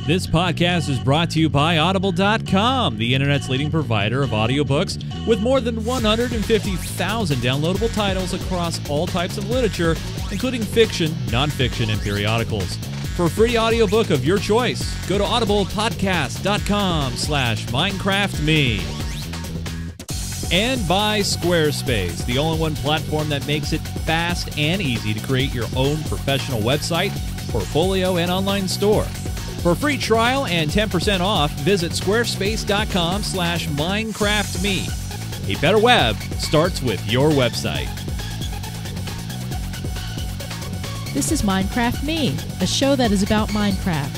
This podcast is brought to you by Audible.com, the internet's leading provider of audiobooks with more than 150,000 downloadable titles across all types of literature, including fiction, nonfiction, and periodicals. For a free audiobook of your choice, go to audiblepodcast.com/MinecraftMe. And by Squarespace, the all-in-one platform that makes it fast and easy to create your own professional website, portfolio, and online store. For a free trial and 10% off, visit squarespace.com/MinecraftMe. A better web starts with your website. This is Minecraft Me, a show that is about Minecraft,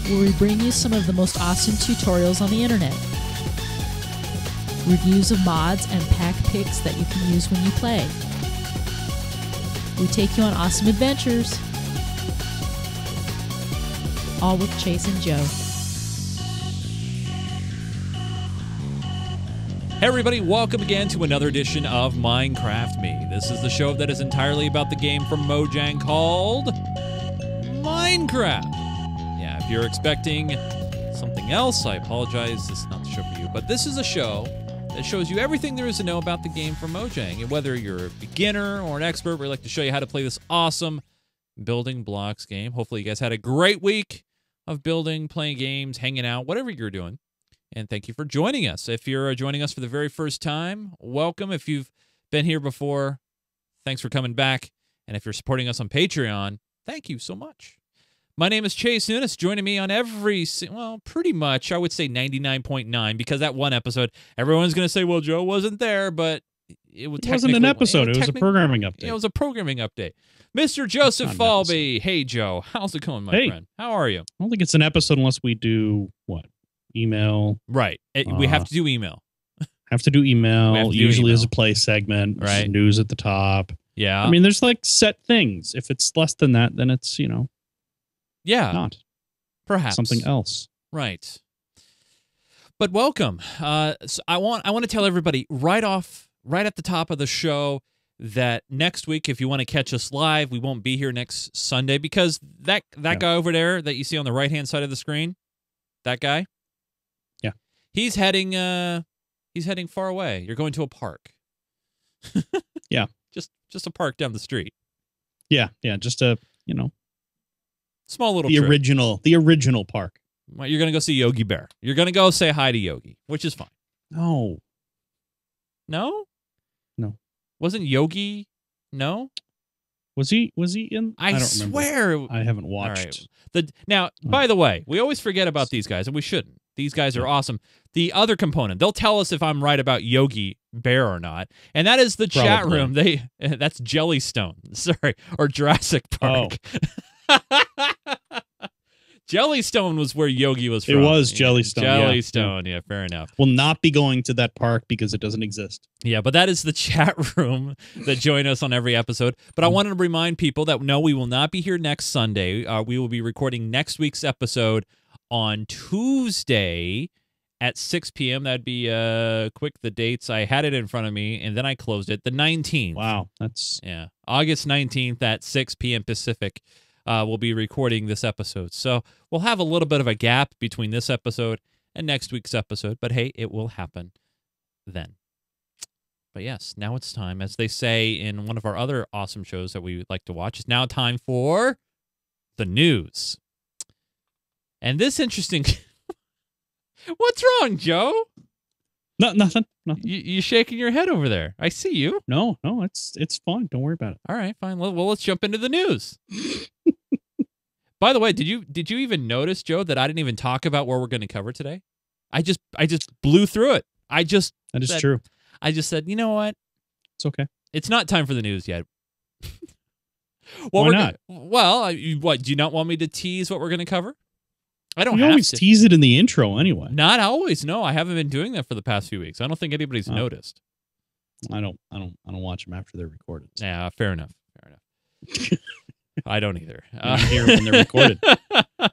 where we bring you some of the most awesome tutorials on the internet, reviews of mods, and pack picks that you can use when you play. We take you on awesome adventures, all with Chase and Joe. Hey everybody, welcome again to another edition of Minecraft Me. This is the show that is entirely about the game from Mojang called Minecraft. Yeah, if you're expecting something else, I apologize. This is not the show for you. But this is a show that shows you everything there is to know about the game from Mojang. And whether you're a beginner or an expert, we like to show you how to play this awesome building blocks game. Hopefully you guys had a great week of building, playing games, hanging out, whatever you're doing. And thank you for joining us. If you're joining us for the very first time, welcome. If you've been here before, thanks for coming back. And if you're supporting us on Patreon, thank you so much. My name is Chase Nunes. Joining me on pretty much, I would say 99.9, because that one episode, everyone's going to say, well, Joe wasn't there, but it wasn't an episode. It was a programming update. It was a programming update. Mr. Joseph Falby. Hey, Joe. How's it going, my friend? How are you? I don't think it's an episode unless we do, what? Email. Right. We have to do email. Have to do email. Usually as a play segment. Right. News at the top. Yeah. I mean, there's like set things. If it's less than that, then it's, yeah. Not. Perhaps. Something else. Right. But welcome. So I want to tell everybody right at the top of the show that next week, if you want to catch us live, we won't be here next Sunday because that guy over there that you see on the right-hand side of the screen, that guy, yeah, he's heading far away. You're going to a park. Yeah. Just a park down the street. Yeah, just a, small little the trip. original park. Well, you're going to go see Yogi Bear. You're going to go say hi to Yogi, which is fine. No. No? No. Wasn't Yogi? No? Was he in? I don't swear. Remember. I haven't watched. Right. Now, by the way, we always forget about these guys, and we shouldn't. These guys are awesome. The other component, they'll tell us if I'm right about Yogi Bear or not, and that is the chat room. That's Jellystone, sorry, or Jurassic Park. Oh. Jellystone was where Yogi was from. It was Jellystone. Jellystone, yeah, fair enough. We'll not be going to that park because it doesn't exist. Yeah, but that is the chat room that join us on every episode. But I wanted to remind people that, no, we will not be here next Sunday. We will be recording next week's episode on Tuesday at 6 p.m. That'd be quick, the dates. I had it in front of me, and then I closed it. The 19th. Wow, that's... Yeah, August 19th at 6 p.m. Pacific. We'll be recording this episode. So we'll have a little bit of a gap between this episode and next week's episode, but hey, it will happen then. But yes, now it's time, as they say in one of our other awesome shows that we like to watch, it's now time for the news. And this interesting... What's wrong, Joe? Nothing. You shaking your head over there. I see you. No, it's fine. Don't worry about it. All right, fine. Well, let's jump into the news. By the way, did you even notice, Joe, that I didn't even talk about what we're going to cover today? I just blew through it. That is true. I just said, you know what? It's okay. It's not time for the news yet. Why not? What? Do you not want me to tease what we're going to cover? I don't. You always tease it in the intro anyway. Not always. No, I haven't been doing that for the past few weeks. I don't think anybody's noticed. I don't watch them after they're recorded. So. Yeah, fair enough. I don't either. I hear when they're recorded. I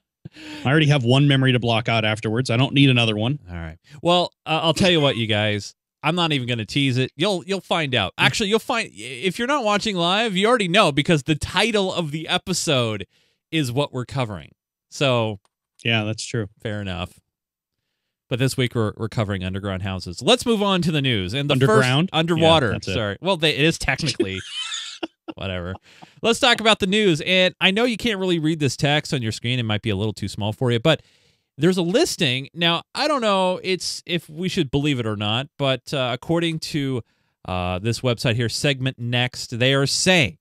already have one memory to block out afterwards. I don't need another one. All right. Well, I'll tell you what, you guys. I'm not even going to tease it. You'll find out. Actually, you'll find, if you're not watching live, you already know, because the title of the episode is what we're covering. So Yeah, that's true. fair enough. But this week we're covering underground houses. Let's move on to the news. And the Underground? first underwater. Yeah, that's it. Sorry. Well, it is technically whatever. Let's talk about the news. And I know you can't really read this text on your screen. It might be a little too small for you, but there's a listing. Now, I don't know if we should believe it or not, but according to this website here, Segment Next, they are saying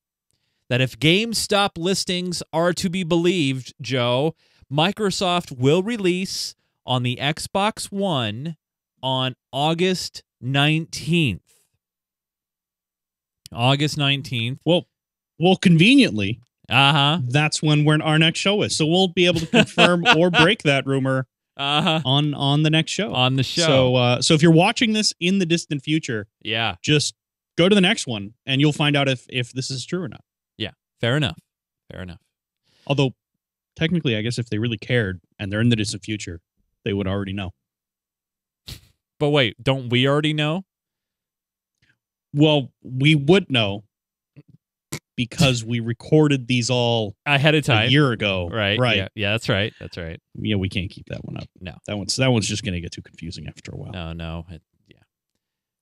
that if GameStop listings are to be believed, Joe, Microsoft will release on the Xbox One on August 19th. August 19th. Well, conveniently, That's when our next show is. So we'll be able to confirm or break that rumor on the next show. On the show. So if you're watching this in the distant future, Yeah. just go to the next one and you'll find out if this is true or not. Yeah. Fair enough. Fair enough. Although, technically, I guess if they really cared and they're in the distant future, they would already know. But wait, don't we already know? Well, we would know because we recorded these all Ahead of time. a year ago. Right. Right. Yeah, that's right. That's right. Yeah, we can't keep that one up. No. That one's just going to get too confusing after a while. No.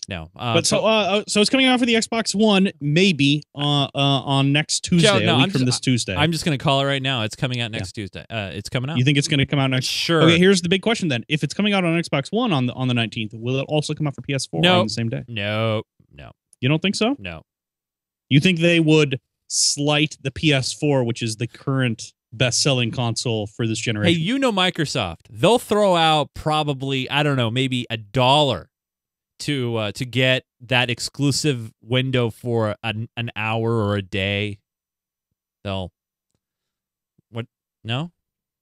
No. But so it's coming out for the Xbox One, maybe on next Tuesday, Joe, no, a week I'm from this Tuesday. I'm just going to call it right now. It's coming out next Tuesday. It's coming out. You think it's going to come out next? Sure. Okay, here's the big question then. If it's coming out on Xbox One on the 19th, will it also come out for PS4 No. on the same day? No. You don't think so? No. You think they would slight the PS4, which is the current best-selling console for this Hey, generation? you know Microsoft. They'll throw out probably, I don't know, maybe $1 to get that exclusive window for an hour or a day. What? No?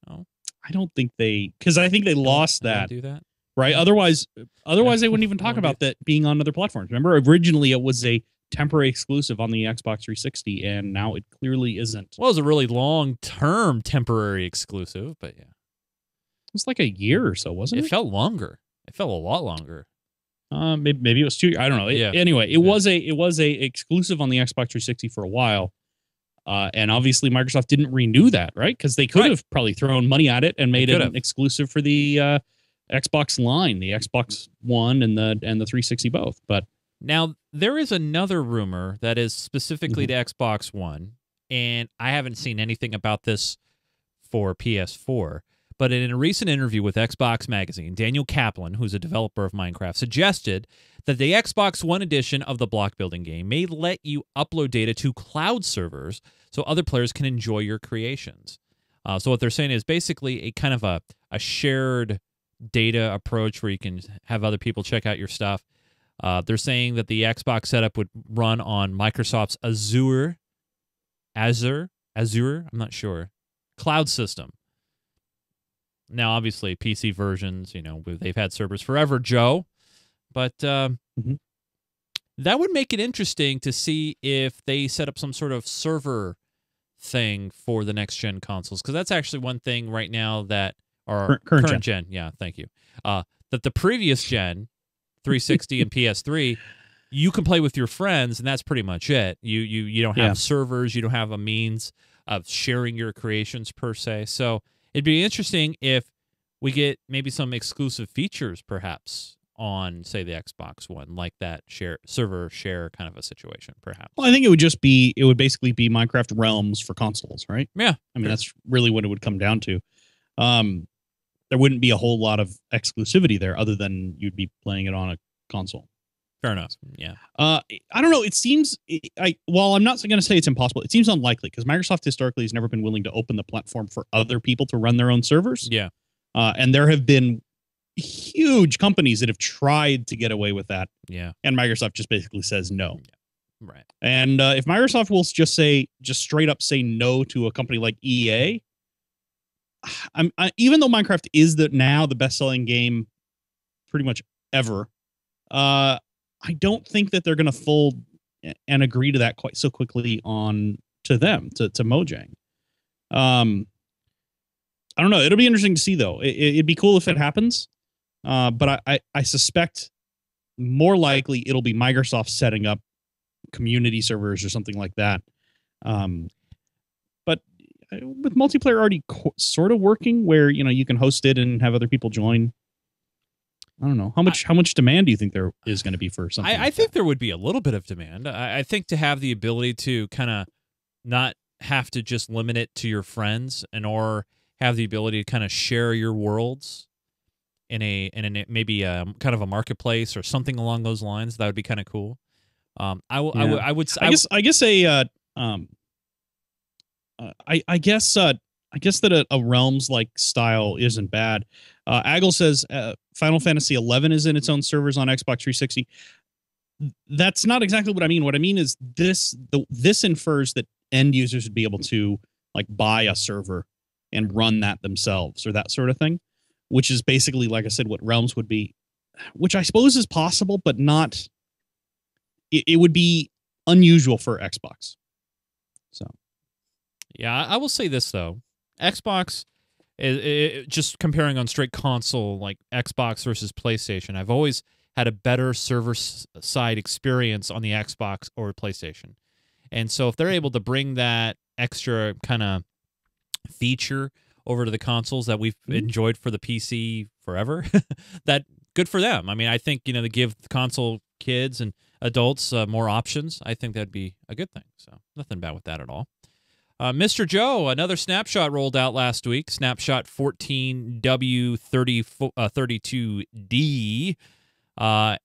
I don't think because I think they lost They don't that. do that? Right? Otherwise they wouldn't even talk Won't about that being on other platforms. Remember, originally it was a temporary exclusive on the Xbox 360, and now it clearly isn't. Well, it was a really long-term temporary exclusive, but yeah. It was like a year or so, wasn't It it? felt longer. It felt a lot longer. Maybe it was 2. I don't know. Yeah. Anyway, it was a exclusive on the Xbox 360 for a while. And obviously Microsoft didn't renew that, right? Because they could have probably thrown money at it and made it an exclusive for the Xbox line, the Xbox One and the 360 both. But now there is another rumor that is specifically to Xbox One, and I haven't seen anything about this for PS4. But in a recent interview with Xbox Magazine, Daniel Kaplan, who's a developer of Minecraft, suggested that the Xbox One edition of the block building game may let you upload data to cloud servers so other players can enjoy your creations. So what they're saying is basically a kind of a shared data approach where you can have other people check out your stuff. They're saying that the Xbox setup would run on Microsoft's Azure, I'm not sure, cloud system. Now, obviously, PC versions, they've had servers forever, Joe. But that would make it interesting to see if they set up some sort of server thing for the next-gen consoles. Because that's actually one thing right now that our current gen. Yeah, thank you. That the previous gen, 360 and PS3, you can play with your friends, and that's pretty much it. You don't have servers. You don't have a means of sharing your creations, per se. So it'd be interesting if we get maybe some exclusive features, perhaps, on, say, the Xbox One, like that server share kind of a situation, perhaps. Well, I think it would basically be Minecraft Realms for consoles, right? Yeah. I mean, that's really what it would come down to. There wouldn't be a whole lot of exclusivity there other than you'd be playing it on a console. Fair enough. Yeah. I don't know. It seems, while I'm not going to say it's impossible, it seems unlikely because Microsoft historically has never been willing to open the platform for other people to run their own servers. Yeah. And there have been huge companies that have tried to get away with that. Yeah. And Microsoft just basically says no. Yeah. Right. And if Microsoft will just straight up say no to a company like EA, even though Minecraft is now the best-selling game pretty much ever, I don't think that they're going to fold and agree to that quite so quickly to Mojang. I don't know. It'll be interesting to see, though. It'd be cool if it happens. But I suspect more likely it'll be Microsoft setting up community servers or something like that. But with multiplayer already sort of working, where you can host it and have other people join. I don't know how much demand do you think there is going to be for something? I think there would be a little bit of demand. I think to have the ability to kind of not have to just limit it to your friends, or have the ability to kind of share your worlds in a maybe kind of a marketplace or something along those lines. That would be kind of cool. I guess that a Realms like style isn't bad. Aggle says Final Fantasy XI is in its own servers on Xbox 360. That's not exactly what I mean. What I mean is this infers that end users would be able to like buy a server and run that themselves or that sort of thing, which is basically, like I said, what Realms would be, which I suppose is possible, but not. It would be unusual for Xbox. So, yeah, I will say this though, Xbox. Just comparing on straight console, like Xbox versus PlayStation, I've always had a better server-side experience on the Xbox or PlayStation. And so if they're able to bring that extra kind of feature over to the consoles that we've enjoyed for the PC forever, that good for them. I mean, I think, to give the console kids and adults more options, I think that'd be a good thing. So nothing bad with that at all. Mr. Joe, another snapshot rolled out last week. Snapshot 14W32D,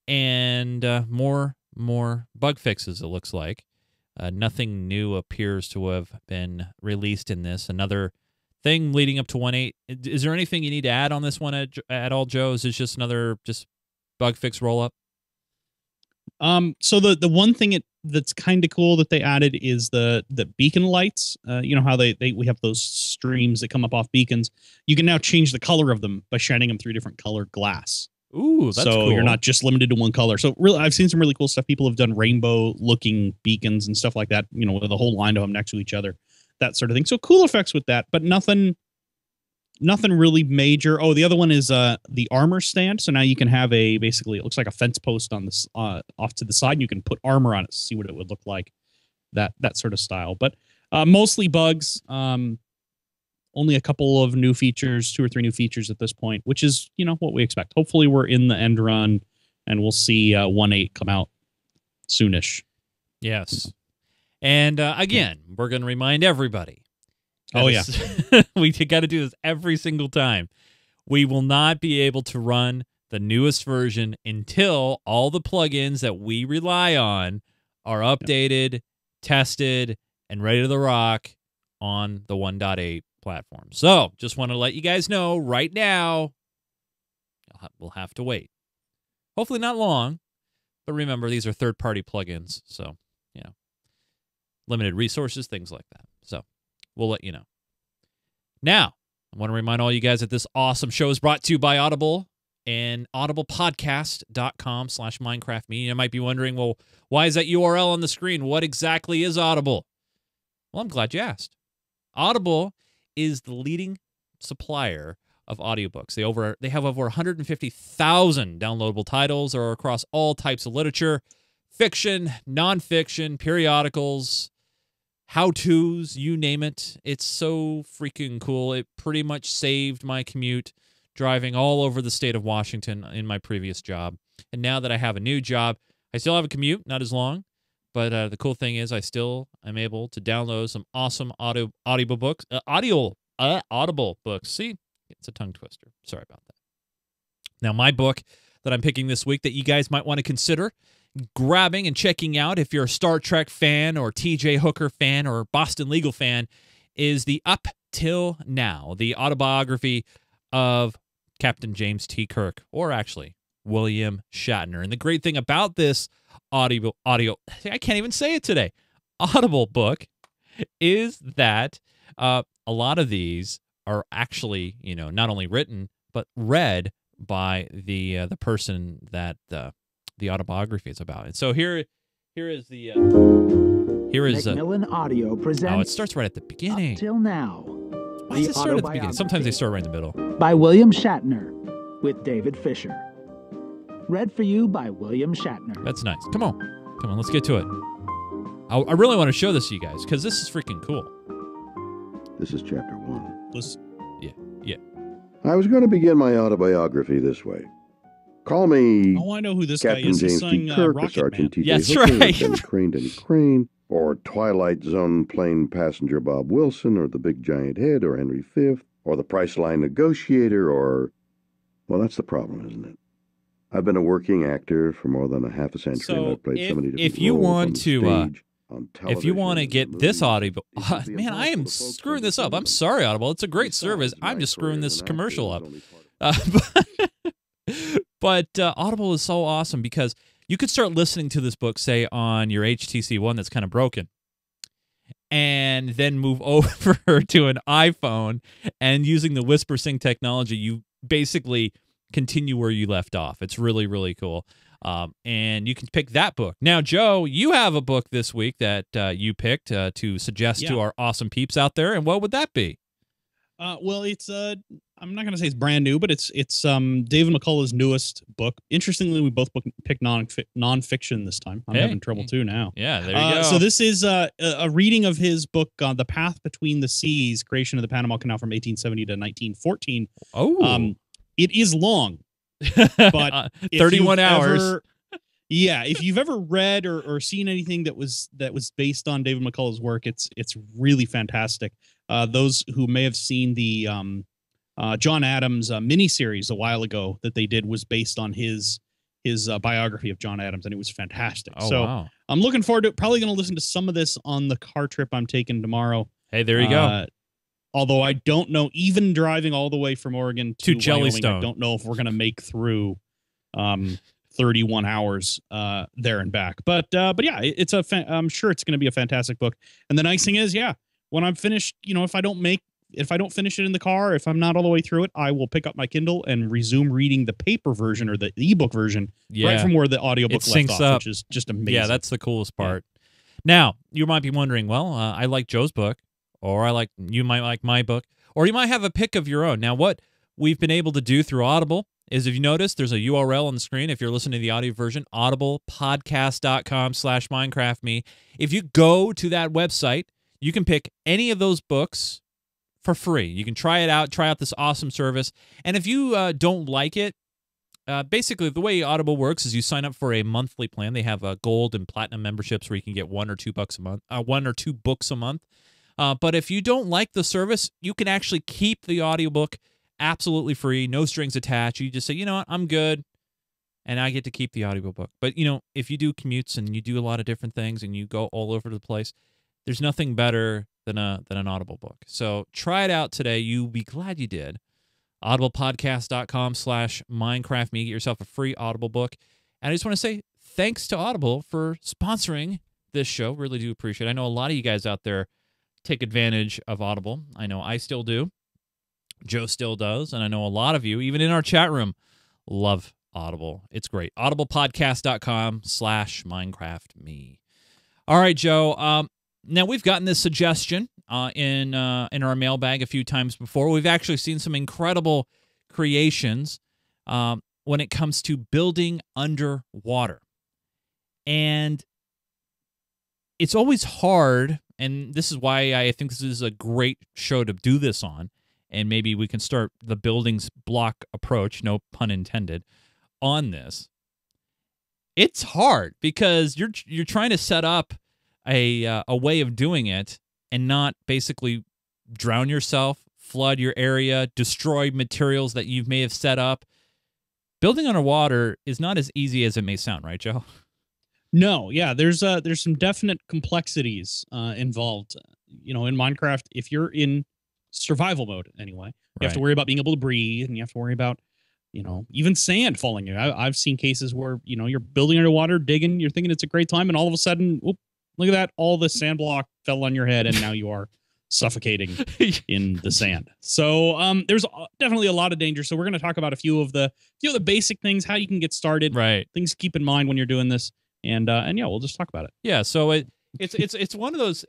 and more bug fixes. It looks like nothing new appears to have been released in this. Another thing leading up to 1.8. Is there anything you need to add on this one at all, Joe? Is it just another bug fix roll up? So the one thing that's kind of cool that they added is the beacon lights. You know how we have those streams that come up off beacons. You can now change the color of them by shining them through different colored glass. Ooh, that's cool. You're not just limited to one color. So really, I've seen some really cool stuff. People have done rainbow looking beacons and stuff like that, with a whole line of them next to each other, that sort of thing. So cool effects with that, but nothing really major. Oh, the other one is the armor stand. So now you can have basically it looks like a fence post on this off to the side, and you can put armor on it to see what it would look like. That sort of style. But mostly bugs. Only a couple of new features, 2 or 3 new features at this point, which is what we expect. Hopefully we're in the end run and we'll see 1.8 come out soonish. Yes. And again, we're going to remind everybody. Oh, yeah. We got to do this every single time. We will not be able to run the newest version until all the plugins that we rely on are updated, tested, and ready to rock on the 1.8 platform. So just want to let you guys know right now, we'll have to wait. Hopefully not long, but remember, these are third-party plugins, so, limited resources, things like that. So we'll let you know. Now, I want to remind all you guys that this awesome show is brought to you by Audible and audiblepodcast.com/MinecraftMe. You might be wondering, well, why is that URL on the screen? What exactly is Audible? Well, I'm glad you asked. Audible is the leading supplier of audiobooks. They have over 150,000 downloadable titles that are across all types of literature, fiction, nonfiction, periodicals, how-tos, you name it. It's so freaking cool. It pretty much saved my commute driving all over the state of Washington in my previous job. And now that I have a new job, I still have a commute, not as long, but the cool thing is I still am able to download some awesome audible books. Audible books. See, it's a tongue twister. Sorry about that. Now, my book that I'm picking this week that you guys might want to consider grabbing and checking out if you're a Star Trek fan or T.J. Hooker fan or Boston Legal fan is the Up Till Now, the autobiography of Captain James T. Kirk, or actually William Shatner. And the great thing about this audio, I can't even say it today, Audible book is that a lot of these are actually, not only written, but read by the person that the autobiography is about. And so here is Macmillan Audio presents. Oh, it starts right at the beginning. Up Till Now. Why does it start at the beginning? Sometimes they start right in the middle. By William Shatner with David Fisher. Read for you by William Shatner. That's nice. Come on, let's get to it. I really want to show this to you guys because this is freaking cool. This is chapter 1. Yeah. I was going to begin my autobiography this way. Call me Oh, I know who this Captain guy is. He's James T. sang Kirk, or Rocket Sergeant Man. T.J. Yes, Hooker, right. or Ben Crane, or Twilight Zone plane passenger Bob Wilson, or the Big Giant Head, or Henry V, or the Priceline Negotiator, or... Well, that's the problem, isn't it? I've been a working actor for more than a half a century, and So I've played so many different if you roles want on the to, stage, on if you television, want to and get in this movies, Audible, it would be man, I am impossible to focus screwing on this up. defending I'm them. sorry, Audible. It's a great Besides, service. I'm my just screwing career as this an actor commercial was up. only part But Audible is so awesome because you could start listening to this book, say, on your HTC One that's kind of broken, and then move over to an iPhone, and using the Whisper Sync technology, you basically continue where you left off. It's really, really cool. And you can pick that book. Now, Joe, you have a book this week that you picked to suggest to our awesome peeps out there, and what would that be? Well, it's I'm not going to say it's brand new, but it's David McCullough's newest book. Interestingly, we both picked nonfiction this time. I'm having trouble too now. Yeah, there you go. So this is a reading of his book, The Path Between the Seas, Creation of the Panama Canal from 1870 to 1914. Oh. It is long, but 31 hours. If you've ever read or seen anything that was based on David McCullough's work, it's really fantastic. Those who may have seen the John Adams miniseries a while ago that they did was based on his biography of John Adams, and it was fantastic. Oh, so wow. I'm looking forward to it. Probably going to listen to some of this on the car trip I'm taking tomorrow. Hey, there you go. Although I don't know, even driving all the way from Oregon to Jellystone, Wyoming, I don't know if we're going to make through 31 hours there and back. But yeah, it's I'm sure it's going to be a fantastic book. And the nice thing is, when I'm finished, if I don't finish it in the car, if I'm not all the way through it, I will pick up my Kindle and resume reading the paper version or the ebook version right from where the audiobook left off, which is just amazing. Yeah, that's the coolest part. Now, you might be wondering, well, I like Joe's book, or you might like my book, or you might have a pick of your own. Now, what we've been able to do through Audible is, if you notice, there's a URL on the screen. If you're listening to the audio version, audiblepodcast.com/MinecraftMe. If you go to that website, you can pick any of those books for free. You can try it out, try out this awesome service. And if you don't like it, basically the way Audible works is you sign up for a monthly plan. They have gold and platinum memberships where you can get one or two books a month. But if you don't like the service, you can actually keep the audiobook absolutely free, no strings attached. You just say, you know what, I'm good, and I get to keep the audiobook. But, if you do commutes and you do a lot of different things and you go all over the place, there's nothing better than an Audible book. So try it out today. You'll be glad you did. audiblepodcast.com/MinecraftMe. Get yourself a free Audible book. And I just want to say thanks to Audible for sponsoring this show. Really do appreciate it. I know a lot of you guys out there take advantage of Audible. I know I still do. Joe still does. And I know a lot of you, even in our chat room, love Audible. It's great. audiblepodcast.com/MinecraftMe. All right, Joe. Now, we've gotten this suggestion in our mailbag a few times before. We've actually seen some incredible creations when it comes to building underwater. And it's always hard, and this is why I think this is a great show to do this on, and maybe we can start the buildings block approach, no pun intended, on this. It's hard because you're trying to set up a way of doing it and not basically drown yourself, flood your area, destroy materials that you may have set up. Building underwater is not as easy as it may sound, right, Joe? No, yeah, there's some definite complexities involved. In Minecraft, if you're in survival mode anyway, you have to worry about being able to breathe, and you have to worry about even sand falling in. I've seen cases where you're building underwater, digging, you're thinking it's a great time, and all of a sudden, look at that, all the sand block fell on your head, and now you are suffocating in the sand. So there's definitely a lot of danger. So we're going to talk about a few of the basic things, how you can get started, things to keep in mind when you're doing this, and yeah, we'll just talk about it. Yeah, so it's one of those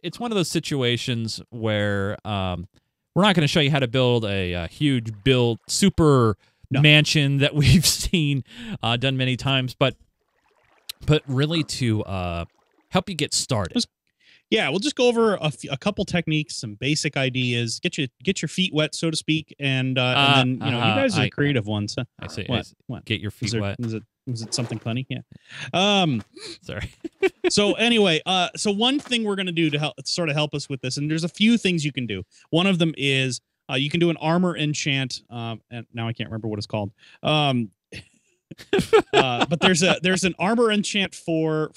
situations where we're not going to show you how to build a huge super mansion that we've seen done many times, but really to help you get started. Yeah, we'll just go over a couple techniques, some basic ideas, get your feet wet, so to speak, and then you guys are the creative ones. Huh? I see. What? Get your feet wet. Was it something funny? Yeah. Sorry. So anyway, so one thing we're gonna do to help us with this, and there's a few things you can do. One of them is you can do an armor enchant, and now I can't remember what it's called. But there's an armor enchant for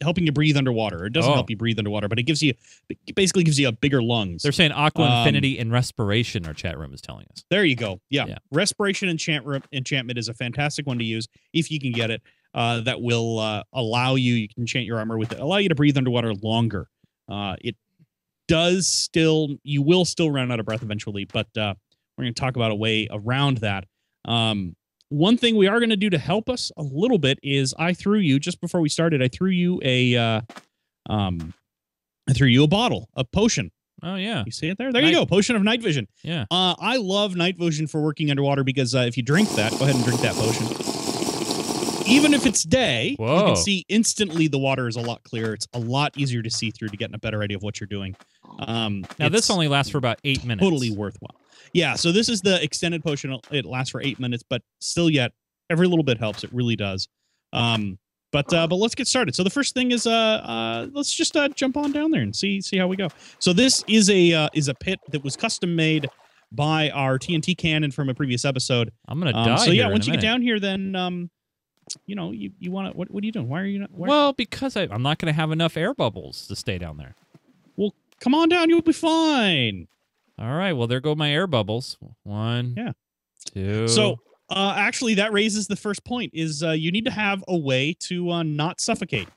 helping you breathe underwater. It doesn't help you breathe underwater, but it basically gives you a bigger lungs. They're saying Aqua Infinity and Respiration, our chat room is telling us. There you go. Yeah. Respiration enchantment is a fantastic one to use if you can get it. That will allow you can enchant your armor with it, allow you to breathe underwater longer. It does you will still run out of breath eventually, but we're going to talk about a way around that. One thing we are going to do to help us a little bit is just before we started, I threw you a bottle, a potion. Oh yeah. You see it there? There you go. Potion of night vision. Yeah. I love night vision for working underwater because if you drink that, go ahead and drink that potion. Even if it's day, you can see instantly the water is a lot clearer. It's a lot easier to see through to get a better idea of what you're doing. Now this only lasts for about 8 minutes. Totally worthwhile. Yeah, so this is the extended potion. It lasts for 8 minutes, but still yet, every little bit helps. It really does. But let's get started. So the first thing is let's just jump on down there and see how we go. So this is a pit that was custom made by our TNT cannon from a previous episode. I'm gonna die. So yeah, once you get down here, then you want to. What are you doing? Why are you not? Well, because I'm not going to have enough air bubbles to stay down there. Well, come on down. You'll be fine. All right. Well, there go my air bubbles. 1, 2. So actually, that raises the first point: is you need to have a way to not suffocate.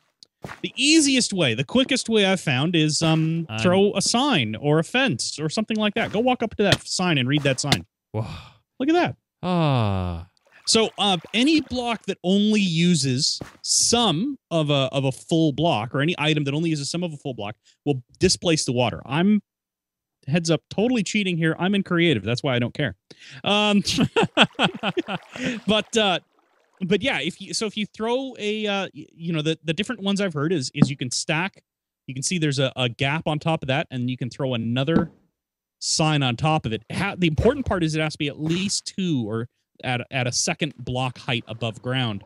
The easiest way, the quickest way I've found is throw a sign or a fence or something like that. Go walk up to that sign and read that sign. Whoa. Look at that. So any block that only uses some of a full block, or any item that only uses some of a full block, will displace the water. I'm, heads up, totally cheating here. I'm in creative. That's why I don't care. But yeah, if you throw a the different ones I've heard is you can stack. You can see there's a gap on top of that, and you can throw another sign on top of it. The important part is it has to be at least 2 or at a second block height above ground,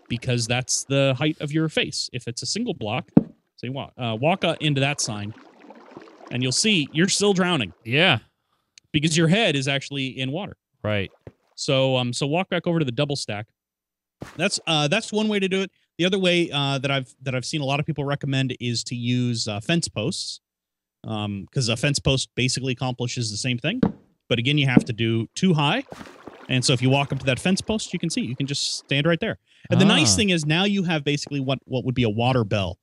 because that's the height of your face. If it's a single block, so you walk into that sign, and you'll see you're still drowning. Yeah, because your head is actually in water. Right. So walk back over to the double stack. That's one way to do it. The other way that I've seen a lot of people recommend is to use fence posts, because a fence post basically accomplishes the same thing, but again you have to do 2 high. And so if you walk up to that fence post, you can just stand right there. And the nice thing is now you have basically what would be a water bell,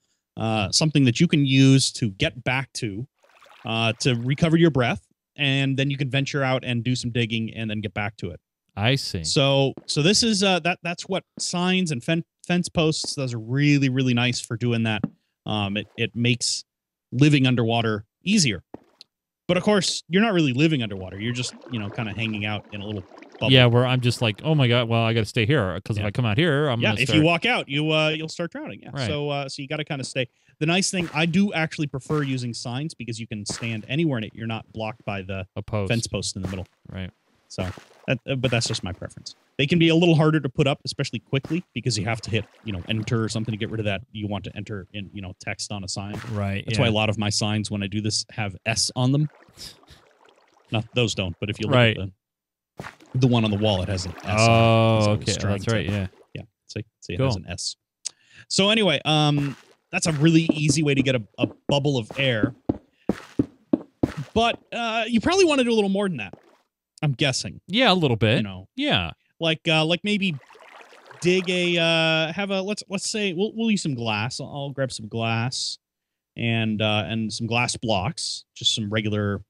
something that you can use to get back to recover your breath, and then you can venture out and do some digging and then get back to it. I see. So this is that's what signs and fence posts. Those are really, really nice for doing that. It makes living underwater easier. But of course, you're not really living underwater. You're just, kind of hanging out in a little bubble. Yeah, where I'm just like, oh my god, well, I got to stay here because if I come out here, I'm if you walk out, you'll start drowning. Yeah. Right. So you got to kind of stay. The nice thing, I do actually prefer using signs because you can stand anywhere in it. You're not blocked by the fence post in the middle. Right. So, but that's just my preference. They can be a little harder to put up, especially quickly, because you have to hit, enter or something to get rid of that. You want to enter in, text on a sign. Right. That's why a lot of my signs, when I do this, have S on them. Not those don't, but if you look at the one on the wall, it has an S. Oh, okay. That's right. Yeah. Yeah. See, it has an S. So anyway, that's a really easy way to get a bubble of air. But you probably want to do a little more than that. I'm guessing. Yeah, a little bit. Yeah. Like maybe dig let's say we'll use some glass. I'll grab some glass and some glass blocks, just some regular.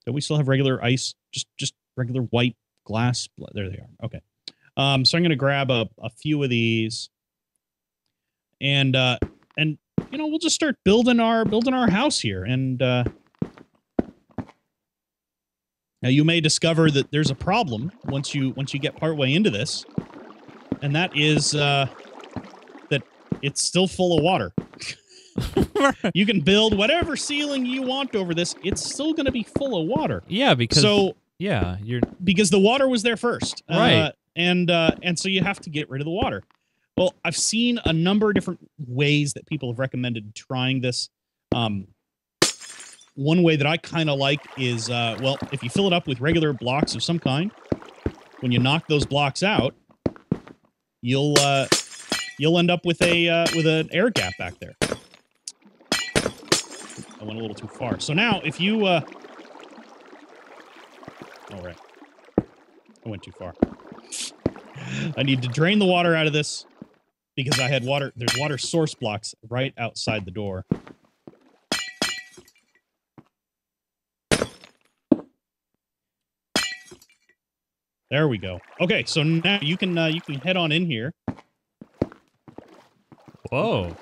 Do we still have regular ice? Just regular white glass. There they are. Okay. So I'm going to grab a few of these, and we'll just start building our house here. And now you may discover that there's a problem once you get partway into this, and that is that it's still full of water. You can build whatever ceiling you want over this. It's still going to be full of water. Yeah, because because the water was there first, right? And so you have to get rid of the water. Well, I've seen a number of different ways that people have recommended trying this. One way that I kind of like is, well, if you fill it up with regular blocks of some kind, when you knock those blocks out, you'll end up with an air gap back there. I went a little too far. So now, if you, all right, I went too far. I need to drain the water out of this because I had water. There's water source blocks right outside the door. There we go. Okay, so now you can head on in here. Whoa.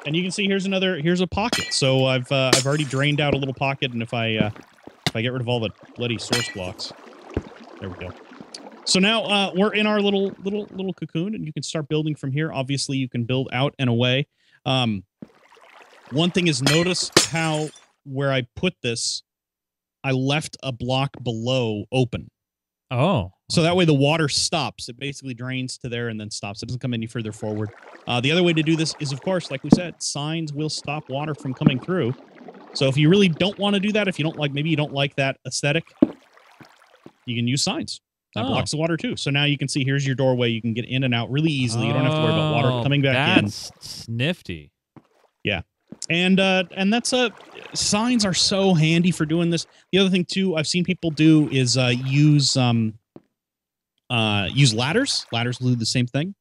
And you can see here's a pocket. So I've already drained out a little pocket, and if I get rid of all the bloody source blocks, there we go. So now we're in our little cocoon, and you can start building from here. Obviously, you can build out and away. One thing is, notice how where I put this, I left a block below open. Oh. So that way the water stops. It basically drains to there and then stops. It doesn't come any further forward. The other way to do this is, of course, like we said, signs will stop water from coming through. So if you really don't want to do that, if you don't like, maybe you don't like that aesthetic, you can use signs. That blocks the water too. So now you can see here's your doorway. You can get in and out really easily. You don't have to worry about water coming back in. That's nifty. Yeah. And that's signs are so handy for doing this. The other thing too, I've seen people do is use ladders. Ladders do the same thing.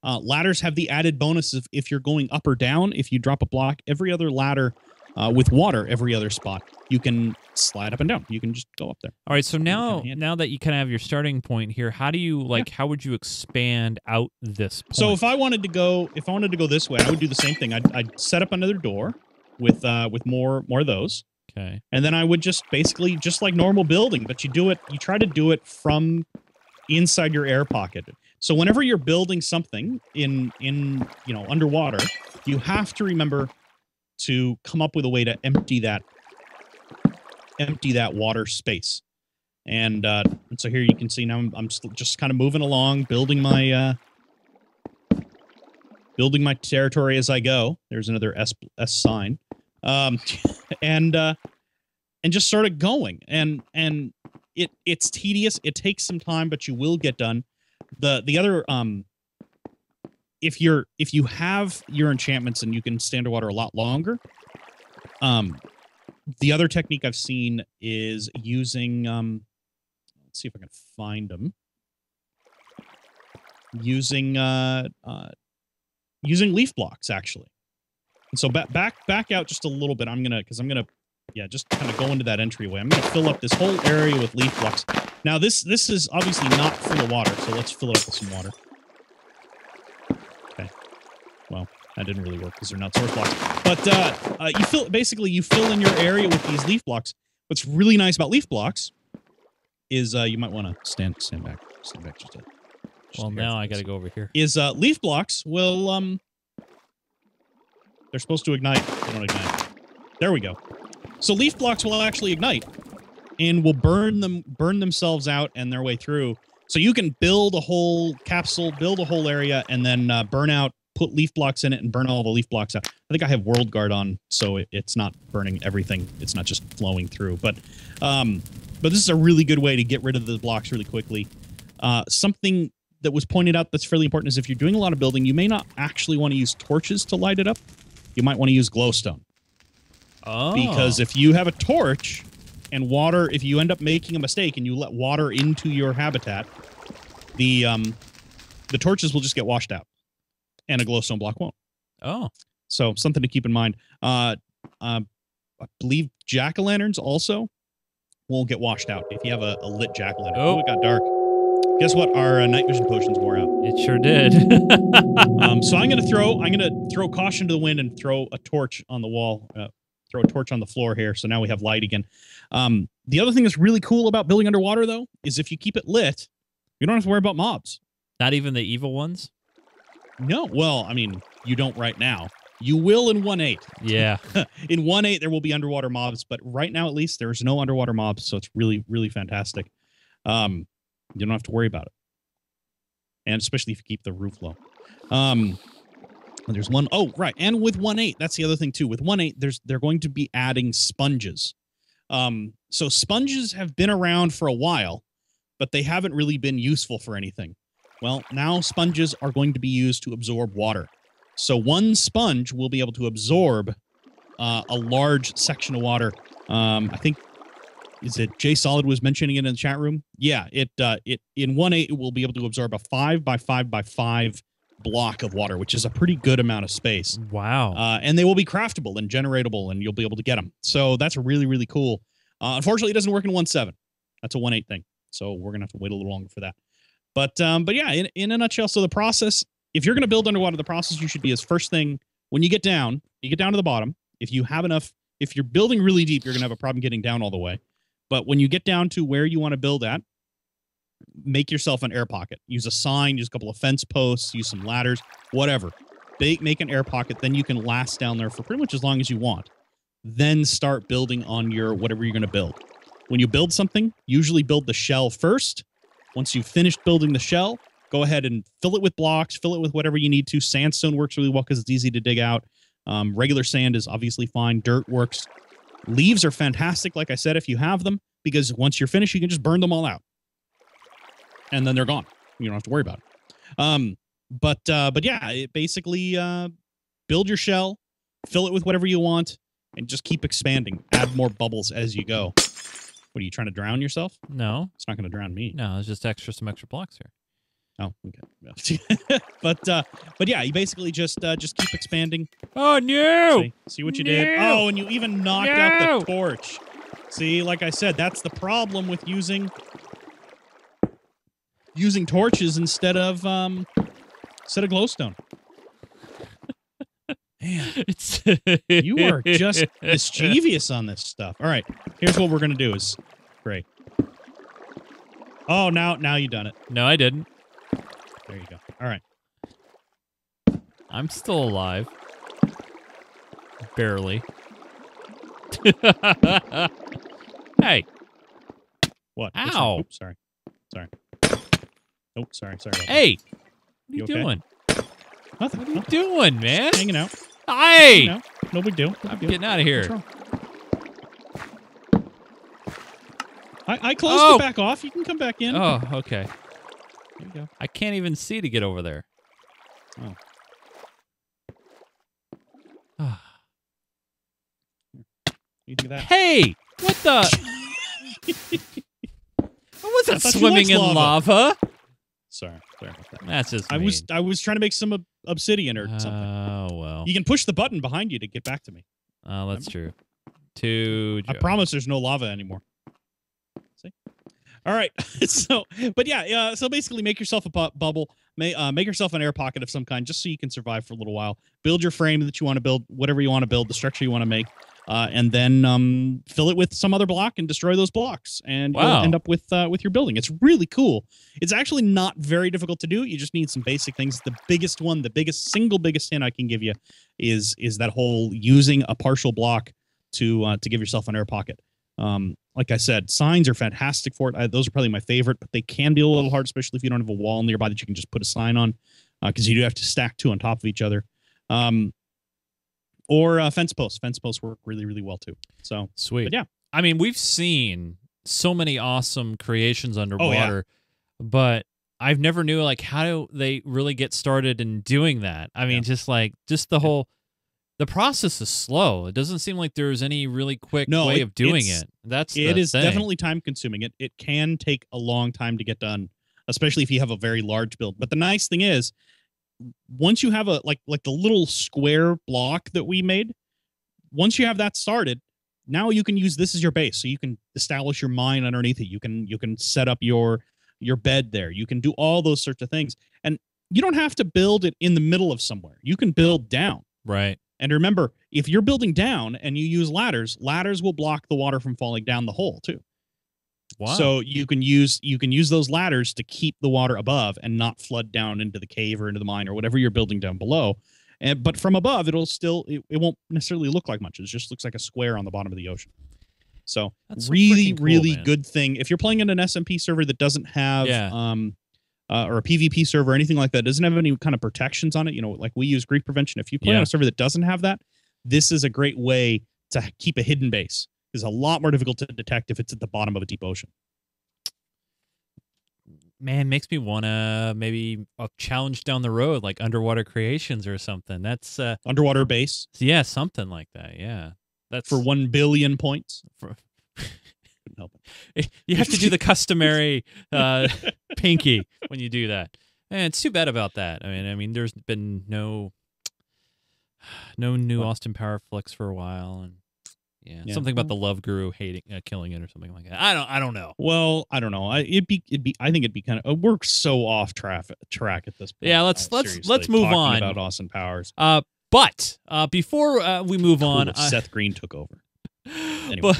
Ladders have the added bonus of if you're going up or down, if you drop a block, every other ladder with water, every other spot, you can slide up and down. You can just go up there. All right, so now that you kind of have your starting point here, how do you how would you expand out this point? So if I wanted to go this way, I would do the same thing. I'd set up another door with more of those. Okay. And then I would just basically just like normal building, but you try to do it from inside your air pocket. So whenever you're building something in underwater, you have to remember to come up with a way to empty that water space. And so here you can see now I'm just kind of moving along, building my territory as I go. There's another S sign. And just sort of going. And it's tedious. It takes some time, but you will get done. The other if you have your enchantments and you can stay underwater a lot longer, the other technique I've seen is using let's see if I can find them. Using leaf blocks actually. And so back out just a little bit. I'm gonna just kind of go into that entryway. I'm gonna fill up this whole area with leaf blocks. Now this is obviously not full of water, so let's fill it up with some water. Okay. Well, that didn't really work because they're not source blocks. But you fill in your area with these leaf blocks. What's really nice about leaf blocks is you might want to stand back just a. Well, now I got to go over here. Is leaf blocks will they're supposed to ignite. They don't ignite. There we go. So leaf blocks will actually ignite and will burn themselves out and their way through. So you can build a whole capsule, build a whole area, and then burn out, put leaf blocks in it, and burn all the leaf blocks out. I think I have World Guard on, so it's not burning everything. It's not just flowing through. But this is a really good way to get rid of the blocks really quickly. Something that was pointed out that's fairly important is if you're doing a lot of building, you may not actually want to use torches to light it up. You might want to use glowstone. Oh. Because if you have a torch and water, if you end up making a mistake and you let water into your habitat, the torches will just get washed out, and a glowstone block won't. Oh. So something to keep in mind. I believe jack-o'-lanterns also won't get washed out if you have a lit jack-o'-lantern. Oh, it got dark. Guess what? Our night vision potions wore out. It sure did. So I'm gonna throw caution to the wind and throw a torch on the wall. Throw a torch on the floor here. So now we have light again. The other thing that's really cool about building underwater, though, is if you keep it lit, you don't have to worry about mobs. Not even the evil ones? No. Well, I mean, you don't right now. You will in 1.8. Yeah. In 1.8, there will be underwater mobs, but right now, at least, there's no underwater mobs, so it's really, really fantastic. You don't have to worry about it. And especially if you keep the roof low. There's one. Oh, right. And with 1.8, that's the other thing, too. With 1.8, they're going to be adding sponges. So sponges have been around for a while, but they haven't really been useful for anything. Well, now sponges are going to be used to absorb water. So one sponge will be able to absorb a large section of water. I think, is it Jay Solid was mentioning it in the chat room? Yeah, it in 1.8 it will be able to absorb a 5 by 5 by 5 block of water, which is a pretty good amount of space. Wow. And they will be craftable and generatable, and you'll be able to get them. So that's really, really cool. Unfortunately, it doesn't work in 1.7. That's a 1.8 thing. So we're going to have to wait a little longer for that. But yeah, in a nutshell, so the process, if you're going to build underwater, the process you should be is first thing, when you get down to the bottom, if you have enough, if you're building really deep, you're going to have a problem getting down all the way. But when you get down to where you want to build at, make yourself an air pocket. Use a sign, use a couple of fence posts, use some ladders, whatever. Make an air pocket, then you can last down there for pretty much as long as you want. Then start building on your whatever you're going to build. When you build something, usually build the shell first. Once you've finished building the shell, go ahead and fill it with blocks, fill it with whatever you need to. Sandstone works really well because it's easy to dig out. Regular sand is obviously fine. Dirt works. Leaves are fantastic, like I said, if you have them, because once you're finished, you can just burn them all out. And then they're gone. You don't have to worry about it. But yeah, it basically build your shell, fill it with whatever you want, and just keep expanding. Add more bubbles as you go. What, are you trying to drown yourself? No. It's not going to drown me. No, it's just some extra blocks here. Oh, okay. but yeah, you basically just keep expanding. Oh no! See what you did? Oh, and you even knocked out the torch. See, like I said, that's the problem with using torches instead of glowstone. Man, you are just mischievous on this stuff. All right, here's what we're gonna do. Is great. Oh, now you done it. No, I didn't. There you go. All right. I'm still alive. Barely. Hey. What? Ow. Oops, sorry. Oh, sorry. Hey. What are you okay? doing? Nothing. What are you doing, man? Hanging out. Hey. No big deal. I'm getting out of here. I closed it back off. You can come back in. Oh, okay. There you go. I can't even see to get over there. Oh. You do that. Hey! What the? I wasn't swimming in lava. Sorry about that. That's just I mean. was trying to make some obsidian or something. Oh, well. You can push the button behind you to get back to me. Oh, that's true. I promise there's no lava anymore. See? All right. So basically make yourself a bubble, make yourself an air pocket of some kind just so you can survive for a little while. Build your frame that you want to build, whatever you want to build, the structure you want to make, and then fill it with some other block and destroy those blocks, and you'll end up with your building. It's really cool. It's actually not very difficult to do. You just need some basic things. The biggest hint I can give you is that whole using a partial block to give yourself an air pocket. Like I said, signs are fantastic for it. Those are probably my favorite, but they can be a little hard, especially if you don't have a wall nearby that you can just put a sign on, because you do have to stack two on top of each other. Or fence posts. Fence posts work really, really well too. So sweet. But yeah, I mean, we've seen so many awesome creations underwater, but I've never knew how do they really get started in doing that. I mean, just the whole. The process is slow. It doesn't seem like there's any really quick way of doing it. It is definitely time consuming. It can take a long time to get done, especially if you have a very large build. But the nice thing is, once you have like the little square block that we made, once you have that started, now you can use this as your base. So you can establish your mine underneath it. You can set up your bed there. You can do all those sorts of things. And you don't have to build it in the middle of somewhere. You can build down. Right. And remember, if you're building down and you use ladders will block the water from falling down the hole too. Wow. So you can use those ladders to keep the water above and not flood down into the cave or into the mine or whatever you're building down below. But from above, it won't necessarily look like much. It just looks like a square on the bottom of the ocean. So That's really, freaking cool, really man. good thing. If you're playing in an SMP server that doesn't have or a PvP server or anything like that, doesn't have any kind of protections on it, like we use grief prevention. If you play on a server that doesn't have that, this is a great way to keep a hidden base. It's a lot more difficult to detect if it's at the bottom of a deep ocean. Man, makes me want to maybe a challenge down the road, like Underwater Creations or something. That's underwater base. Yeah, something like that. Yeah. That's for 1 billion points. Couldn't help it. You have to do the customary pinky when you do that. And it's too bad about that. I mean, there's been no new Austin Power flicks for a while, and something about the Love Guru killing it or something like that. I don't know. Well, I don't know. I think it'd be kind of we're so off track at this point. Yeah, let's move on about Austin Powers. But before we move on, Seth Green took over. Anyway.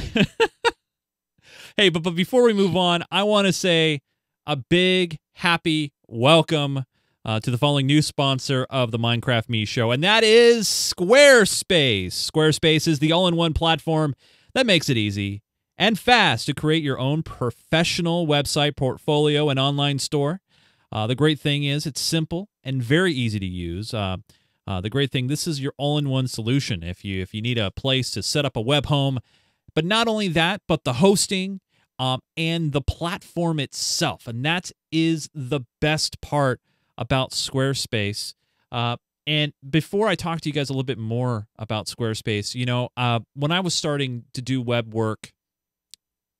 But before we move on, I want to say a big happy welcome to the following new sponsor of the Minecraft Me Show, and that is Squarespace. Squarespace is the all-in-one platform that makes it easy and fast to create your own professional website, portfolio, and online store. The great thing is it's simple and very easy to use. The great thing, this is your all-in-one solution if you need a place to set up a web home. But not only that, but the hosting and the platform itself. And that is the best part about Squarespace. And before I talk to you guys a little bit more about Squarespace, when I was starting to do web work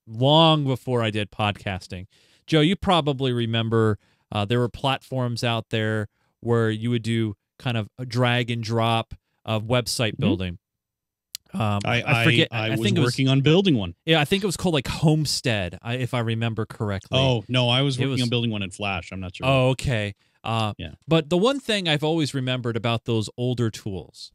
long before I did podcasting, Joe, you probably remember there were platforms out there where you would do kind of a drag and drop of website building. I forget. I was working on building one. Yeah, I think it was called like Homestead, if I remember correctly. Oh, no, I was working on building one in Flash. I'm not sure. Oh, okay. But the one thing I've always remembered about those older tools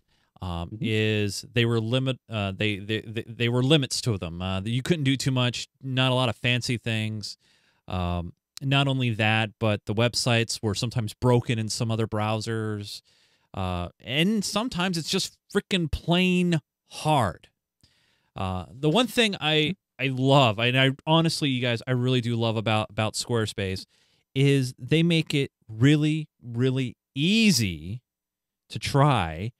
is they were they were limits to them. You couldn't do too much, not a lot of fancy things. Not only that, but the websites were sometimes broken in some other browsers. And sometimes it's just freaking plain hard. The one thing I love, and I honestly, you guys, I really do love about Squarespace is they make it really, really easy to try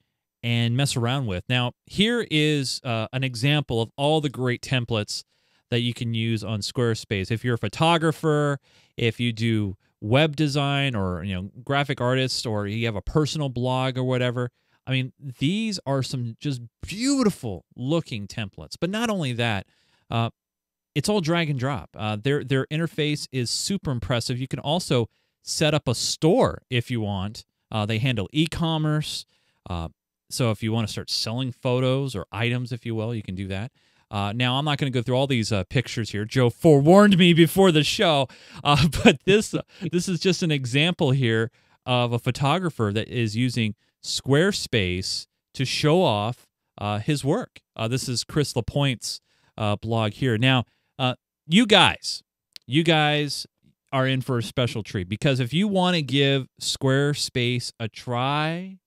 and mess around with. Now, here is an example of all the great templates that you can use on Squarespace. If you're a photographer, if you do web design or graphic artist, or you have a personal blog or whatever, I mean, these are some just beautiful looking templates. But not only that, it's all drag and drop. Their interface is super impressive. You can also set up a store if you want. They handle e-commerce. So if you want to start selling photos or items, if you will, you can do that. Now, I'm not going to go through all these pictures here. Joe forewarned me before the show, but this is just an example here of a photographer that is using Squarespace to show off his work. This is Chris LaPointe's blog here. Now, you guys are in for a special treat, because if you want to give Squarespace a try,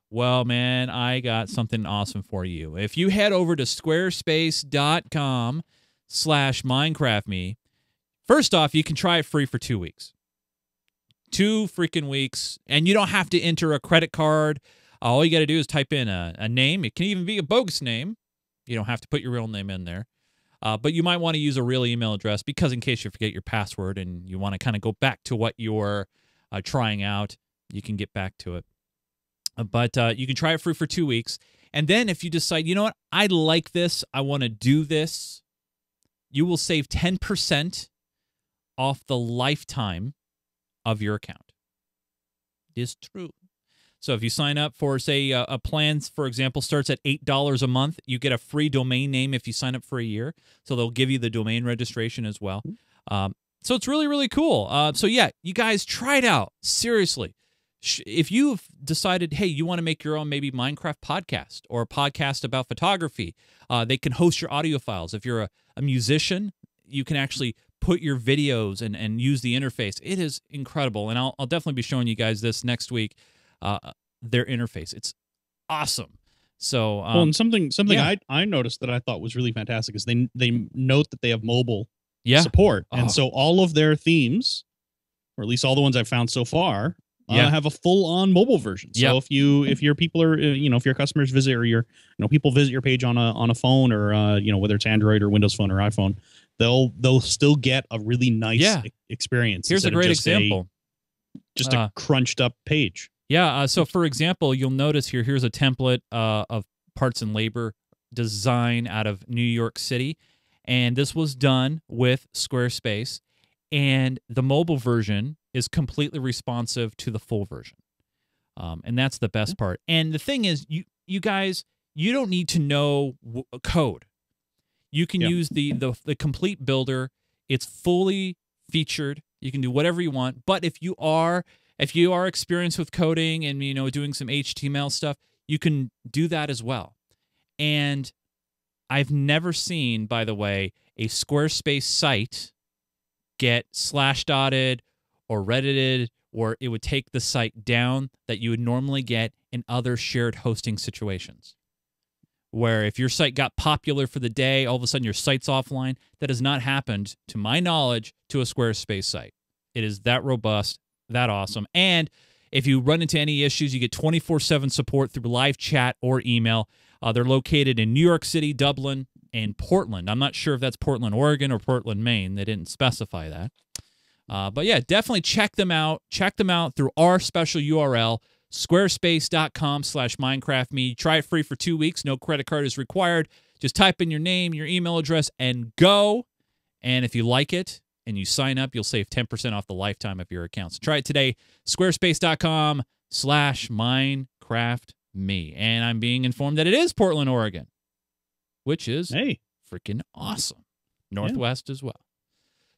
well, man, I got something awesome for you. If you head over to squarespace.com/MinecraftMe, first off, you can try it free for 2 weeks. 2 freaking weeks, and you don't have to enter a credit card. All you got to do is type in a name. It can even be a bogus name. You don't have to put your real name in there. But you might want to use a real email address, because in case you forget your password and you want to kind of go back to what you're trying out, you can get back to it. But you can try it free for 2 weeks. And then if you decide, you know what, I like this, I want to do this, you will save 10% off the lifetime of your account. It is true. So if you sign up for, say, a plan, for example, starts at $8 a month, you get a free domain name if you sign up for a year. So they'll give you the domain registration as well. So it's really, really cool. So yeah, you guys try it out. Seriously. If you've decided, hey, you want to make your own maybe Minecraft podcast or a podcast about photography, they can host your audio files. If you're a musician, you can actually put your videos and use the interface. It is incredible. And I'll definitely be showing you guys this next week, their interface. It's awesome. So, well, and something yeah. I noticed that I thought was really fantastic is they note that they have mobile Yeah. support, Oh. and so all of their themes, or at least all the ones I've found so far, have a full-on mobile version. So if your people are, if your customers visit, or people visit your page on a phone, or whether it's Android or Windows Phone or iPhone, they'll still get a really nice experience. Here's a great example. Just a crunched up page. Yeah. So for example, you'll notice here's a template of parts and labor design out of New York City. And this was done with Squarespace. And the mobile version is completely responsive to the full version. And that's the best part. And the thing is, you guys, you don't need to know code. You can use the complete builder. It's fully featured. You can do whatever you want. But if you are experienced with coding and doing some HTML stuff, you can do that as well. And I've never seen, by the way, a Squarespace site get slashdotted or reddited, or it would take the site down that you would normally get in other shared hosting situations. Where if your site got popular for the day, all of a sudden your site's offline. That has not happened, to my knowledge, to a Squarespace site. It is that robust, that awesome. And if you run into any issues, you get 24/7 support through live chat or email. They're located in New York City, Dublin, and Portland. I'm not sure if that's Portland, Oregon, or Portland, Maine. They didn't specify that. But yeah, definitely check them out. Check them out through our special URL, squarespace.com/MinecraftMe. Try it free for 2 weeks. No credit card is required. Just type in your name, your email address, and go. And if you like it and you sign up, you'll save 10% off the lifetime of your account. So try it today, squarespace.com/MinecraftMe. And I'm being informed that it is Portland, Oregon, which is freaking awesome. Northwest as well.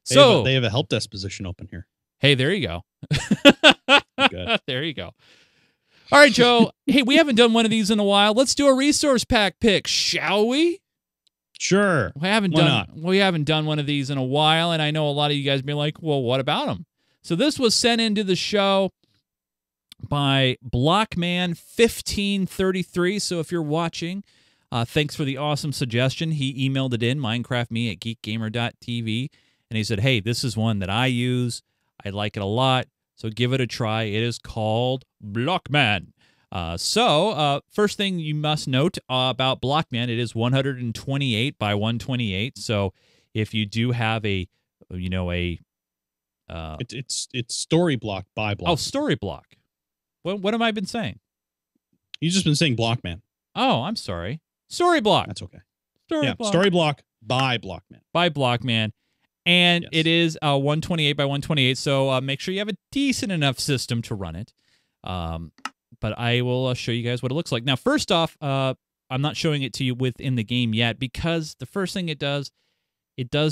So they have a help desk position open here. Hey, there you go. Good. There you go. All right, Joe. Hey, we haven't done one of these in a while. Let's do a resource pack pick, shall we? Sure. We haven't done one of these in a while, and I know a lot of you guys be like, well, what about them? So this was sent into the show by Blockman1533. So if you're watching, thanks for the awesome suggestion. He emailed it in, minecraftme@geekgamer.tv, and he said, hey, this is one that I use. I like it a lot, so give it a try. It is called Blockman. First thing you must note about Blockman, it is 128 by 128. So if you do have it's story block by block. Oh, story block. What have I been saying? You've just been saying Blockman. Oh, I'm sorry. Story block. That's okay. Block. Story block by Blockman. By Blockman. And it is 128 by 128, so make sure you have a decent enough system to run it. But I will show you guys what it looks like. Now, first off, I'm not showing it to you within the game yet because the first thing it does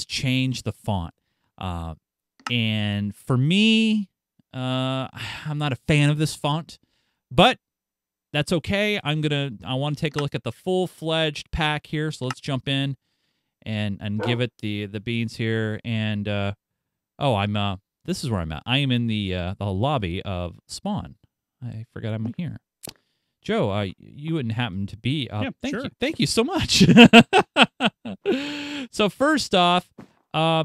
change the font. And for me, I'm not a fan of this font, but that's okay. I want to take a look at the full-fledged pack here, so let's jump in and give it the beans here. And this is where I'm at. I am in the lobby of Spawn. I forgot I'm here. Joe, you wouldn't happen to be. Thank you so much. So first off, I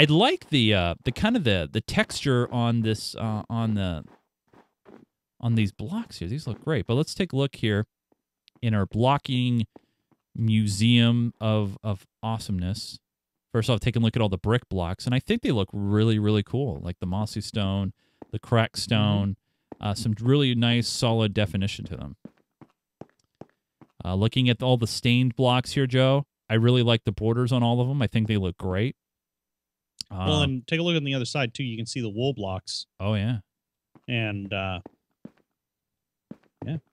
like the kind of the texture on this on these blocks here. These look great. But let's take a look here in our blocking museum of awesomeness. First off, take a look at all the brick blocks, and I think they look really, really cool. Like the mossy stone, the cracked stone. Some really nice, solid definition to them. Looking at all the stained blocks here, Joe, I really like the borders on all of them. I think they look great. Well, and take a look on the other side, too. You can see the wool blocks. Oh, yeah. And, and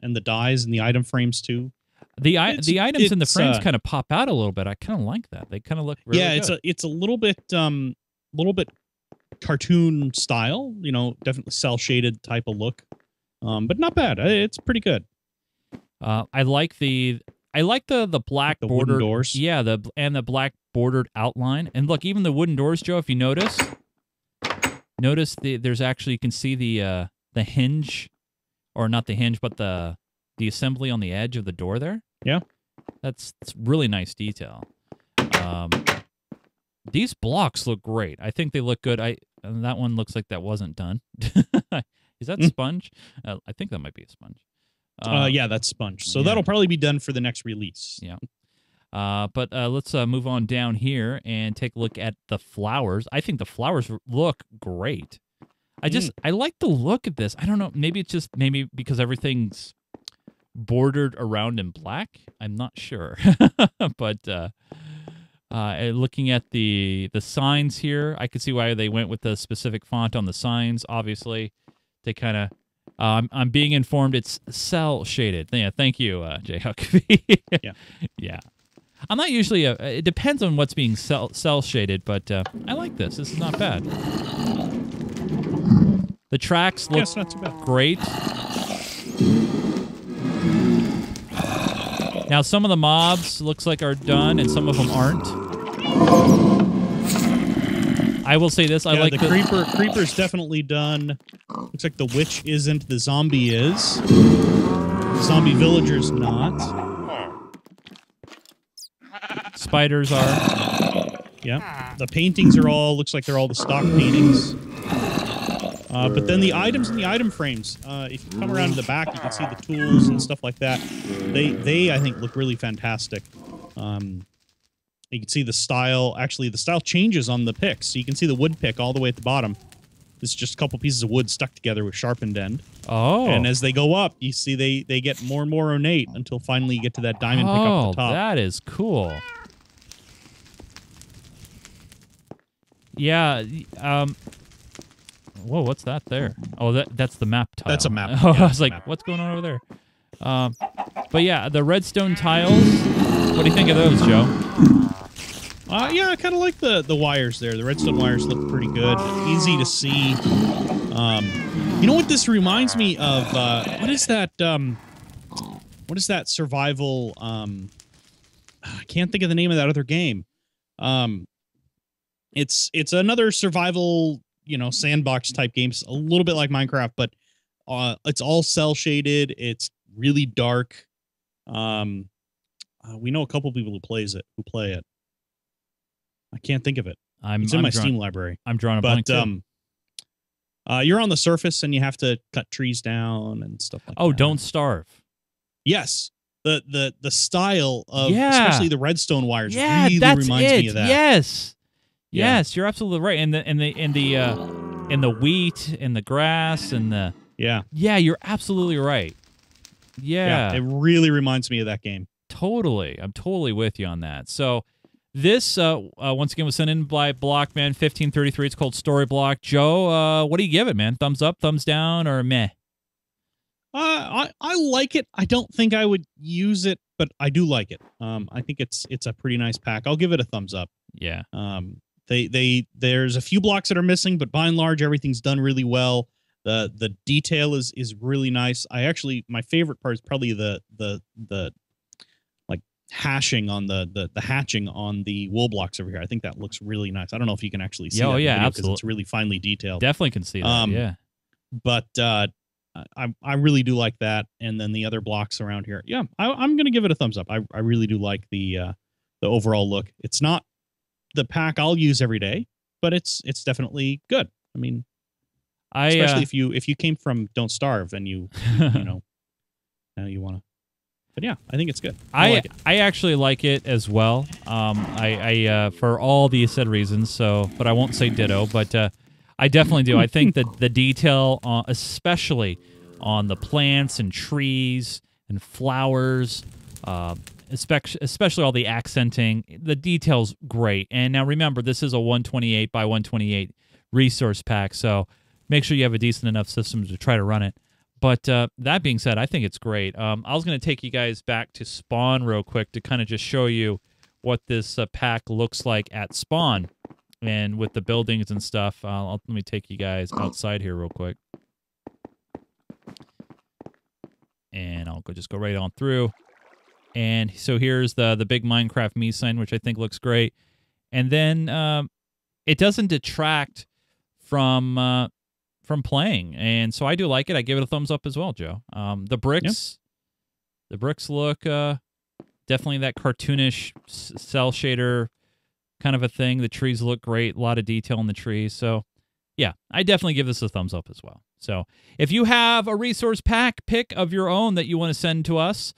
the dies and the item frames, too. The items in the frames kind of pop out a little bit. I kind of like that. They kind of look really good. It's a little bit cartoon style, definitely cell shaded type of look, but not bad. It's pretty good. I like the black bordered doors. Yeah, the black bordered outline. And look, even the wooden doors, Joe, if you notice there's actually, you can see the hinge, or not the hinge, but the the assembly on the edge of the door there. Yeah. That's really nice detail. These blocks look great. I think they look good. And that one looks like that wasn't done. Is that sponge? I think that might be a sponge. Yeah, that's sponge. So that'll probably be done for the next release. Yeah. But let's move on down here and take a look at the flowers. I think the flowers look great. I like the look of this. I don't know. Maybe it's just because everything's bordered around in black. I'm not sure. But looking at the signs here, I could see why they went with the specific font on the signs. Obviously, they kind of. I'm being informed it's cell shaded. Yeah, thank you, Jayhuck. Yeah. I'm not usually it depends on what's being cell shaded, but I like this. This is not bad. The tracks look not too bad. Great. Now some of the mobs looks like are done, and some of them aren't. I will say this: I like the creeper's definitely done. Looks like the witch isn't. The zombie is. The zombie villager's not. Spiders are. Yeah. The paintings are all. Looks like they're all the stock paintings. But then the items in the item frames. If you come around to the back, you can see the tools and stuff like that. They I think look really fantastic. You can see the style. Actually, the style changes on the picks. So you can see the wood pick all the way at the bottom. It's just a couple pieces of wood stuck together with sharpened end. Oh. And as they go up, you see they get more and more ornate until finally you get to that diamond pick up at the top. That is cool. Yeah. Whoa, what's that there? Oh, that's the map tile. That's a map. Oh, Yeah, I was like, what's going on over there? But yeah, the redstone tiles. What do you think of those, Joe? Yeah, I kind of like the wires there. The redstone wires look pretty good. Easy to see. You know what this reminds me of? What is that? What is that survival? I can't think of the name of that other game. It's another survival, sandbox type games. A little bit like Minecraft, but it's all cell shaded. It's really dark. We know a couple people who play it. I can't think of it. It's in my Steam library. I'm drawing a blank too. You're on the surface and you have to cut trees down and stuff like that. Oh, Don't Starve. Yes. The style of especially the redstone wires really reminds me of that. Yes, you're absolutely right. And the wheat and the grass and the you're absolutely right. Yeah, it really reminds me of that game. Totally, I'm totally with you on that. So this once again was sent in by Blockman 1533. It's called Story Block. Joe, what do you give it, man? Thumbs up, thumbs down, or meh? I like it. I don't think I would use it, but I do like it. I think it's a pretty nice pack. I'll give it a thumbs up. Yeah. There's a few blocks that are missing, but by and large, everything's done really well. The detail is really nice. My favorite part is probably the like hashing on the hatching on the wool blocks over here. I think that looks really nice. I don't know if you can actually see. Oh yeah, absolutely. Because it's really finely detailed. Definitely can see that. Yeah. But I really do like that. And then the other blocks around here. Yeah, I'm gonna give it a thumbs up. I really do like the overall look. It's not the pack I'll use every day, but it's definitely good. I mean, especially if you came from Don't Starve and you now you want to. But yeah, I think it's good. I actually like it as well. I for all the said reasons. But I won't say ditto. But I definitely do. I think that the detail, especially on the plants and trees and flowers, especially all the accenting, the detail's great. And now remember, this is a 128 by 128 resource pack, so make sure you have a decent enough system to try to run it. But that being said, I think it's great. I was going to take you guys back to spawn real quick to kind of just show you what this pack looks like at spawn and with the buildings and stuff. Let me take you guys outside here real quick. And I'll just go right on through. And so here's the big Minecraft me sign, which I think looks great. And then it doesn't detract from playing, and so I do like it. I give it a thumbs up as well, Joe. The bricks, The bricks look definitely that cartoonish cell shader kind of a thing. The trees look great. A lot of detail in the trees. So, yeah, I definitely give this a thumbs up as well. So, if you have a resource pack pick of your own that you want to send to us,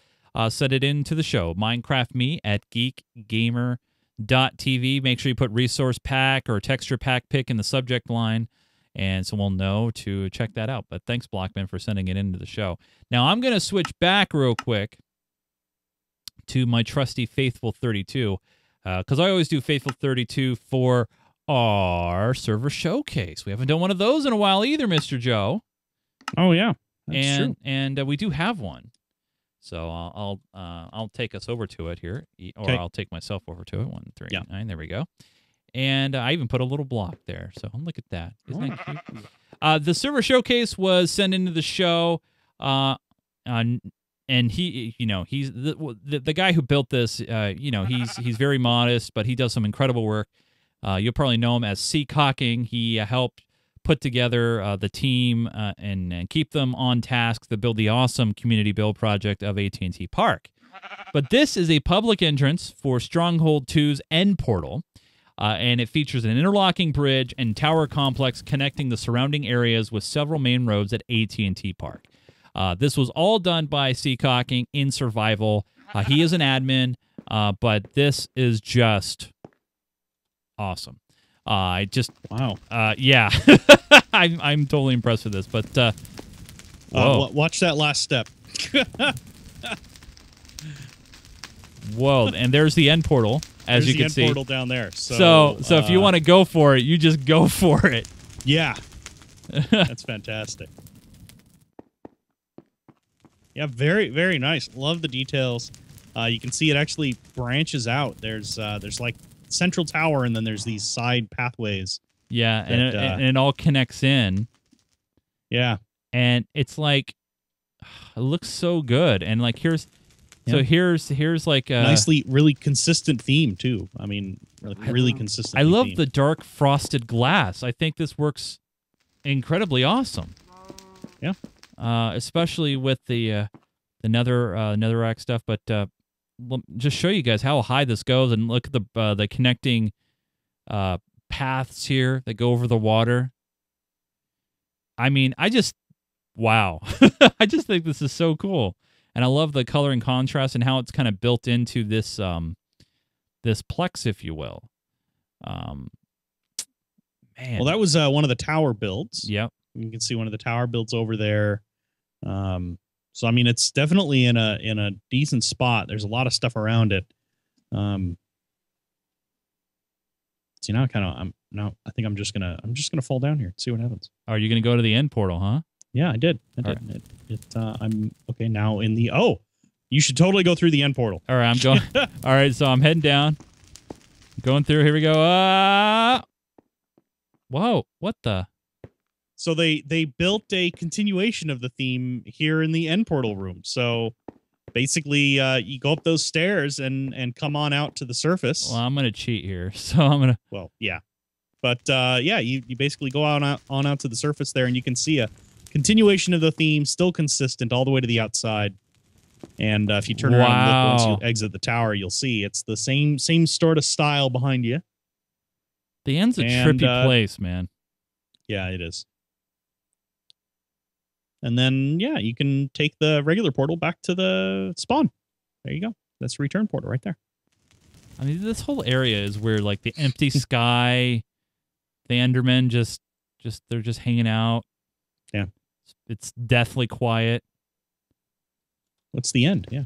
send it into the show. MinecraftMe@geekgamer.tv. Make sure you put resource pack or texture pack pick in the subject line, and so we'll know to check that out. But thanks, Blockman, for sending it into the show. Now, I'm going to switch back real quick to my trusty Faithful 32, because I always do Faithful 32 for our server showcase. We haven't done one of those in a while either, Mr. Joe. Oh, yeah. That's true. And we do have one. So I'll take us over to it here, or I'll take myself over to it. 1, 3, 9. There we go. And I even put a little block there. So look at that. Isn't that cute? The server showcase was sent into the show, and he, he's the guy who built this. He's very modest, but he does some incredible work. You'll probably know him as Weeeeeek. He helped put together the team and keep them on task to build the awesome community build project of AT&T Park. But this is a public entrance for Stronghold 2's end portal, and it features an interlocking bridge and tower complex connecting the surrounding areas with several main roads at AT&T Park. This was all done by Weeeeeek in survival. He is an admin, but this is just awesome. Wow. Yeah, I'm totally impressed with this. But watch that last step. Whoa! And there's the end portal, as you can see. There's the end portal down there. So if you want to go for it, you just go for it. Yeah, that's fantastic. Yeah, very, very nice. Love the details. You can see it actually branches out. There's like central tower, and then there's these side pathways. Yeah, and it all connects in. Yeah, and it's like it looks so good. And like here's like a nicely, really consistent theme too. I mean, really consistent. I love the dark frosted glass. I think this works incredibly awesome. Yeah. Especially with the netherrack stuff, but just show you guys how high this goes, and look at the connecting paths here that go over the water. I mean, wow. I just think this is so cool, and I love the color and contrast and how it's kind of built into this this plex, if you will. Man, well, that was one of the tower builds. Yep. You can see one of the tower builds over there. So I mean, it's definitely in a decent spot. There's a lot of stuff around it. See, now I think I'm just gonna fall down here and see what happens. Are you gonna go to the end portal, huh? Yeah, I did. Right. I'm okay now in the. Oh, you should totally go through the end portal. All right, I'm going. All right, so I'm heading down. Going through. Here we go. Whoa! What the? So they built a continuation of the theme here in the end portal room. So basically, you go up those stairs and come on out to the surface. Well, I'm gonna cheat here, so I'm gonna. Well, yeah, but yeah, you basically go on out to the surface there, and you can see a continuation of the theme, still consistent all the way to the outside. And if you turn around and look once you exit the tower, you'll see it's the same sort of style behind you. The end's a trippy place, man. Yeah, it is. And then, yeah, you can take the regular portal back to the spawn. There you go. That's the return portal right there. I mean, this whole area is where, like, the empty sky, the Endermen they're just hanging out. Yeah. It's deathly quiet. What's the end? Yeah.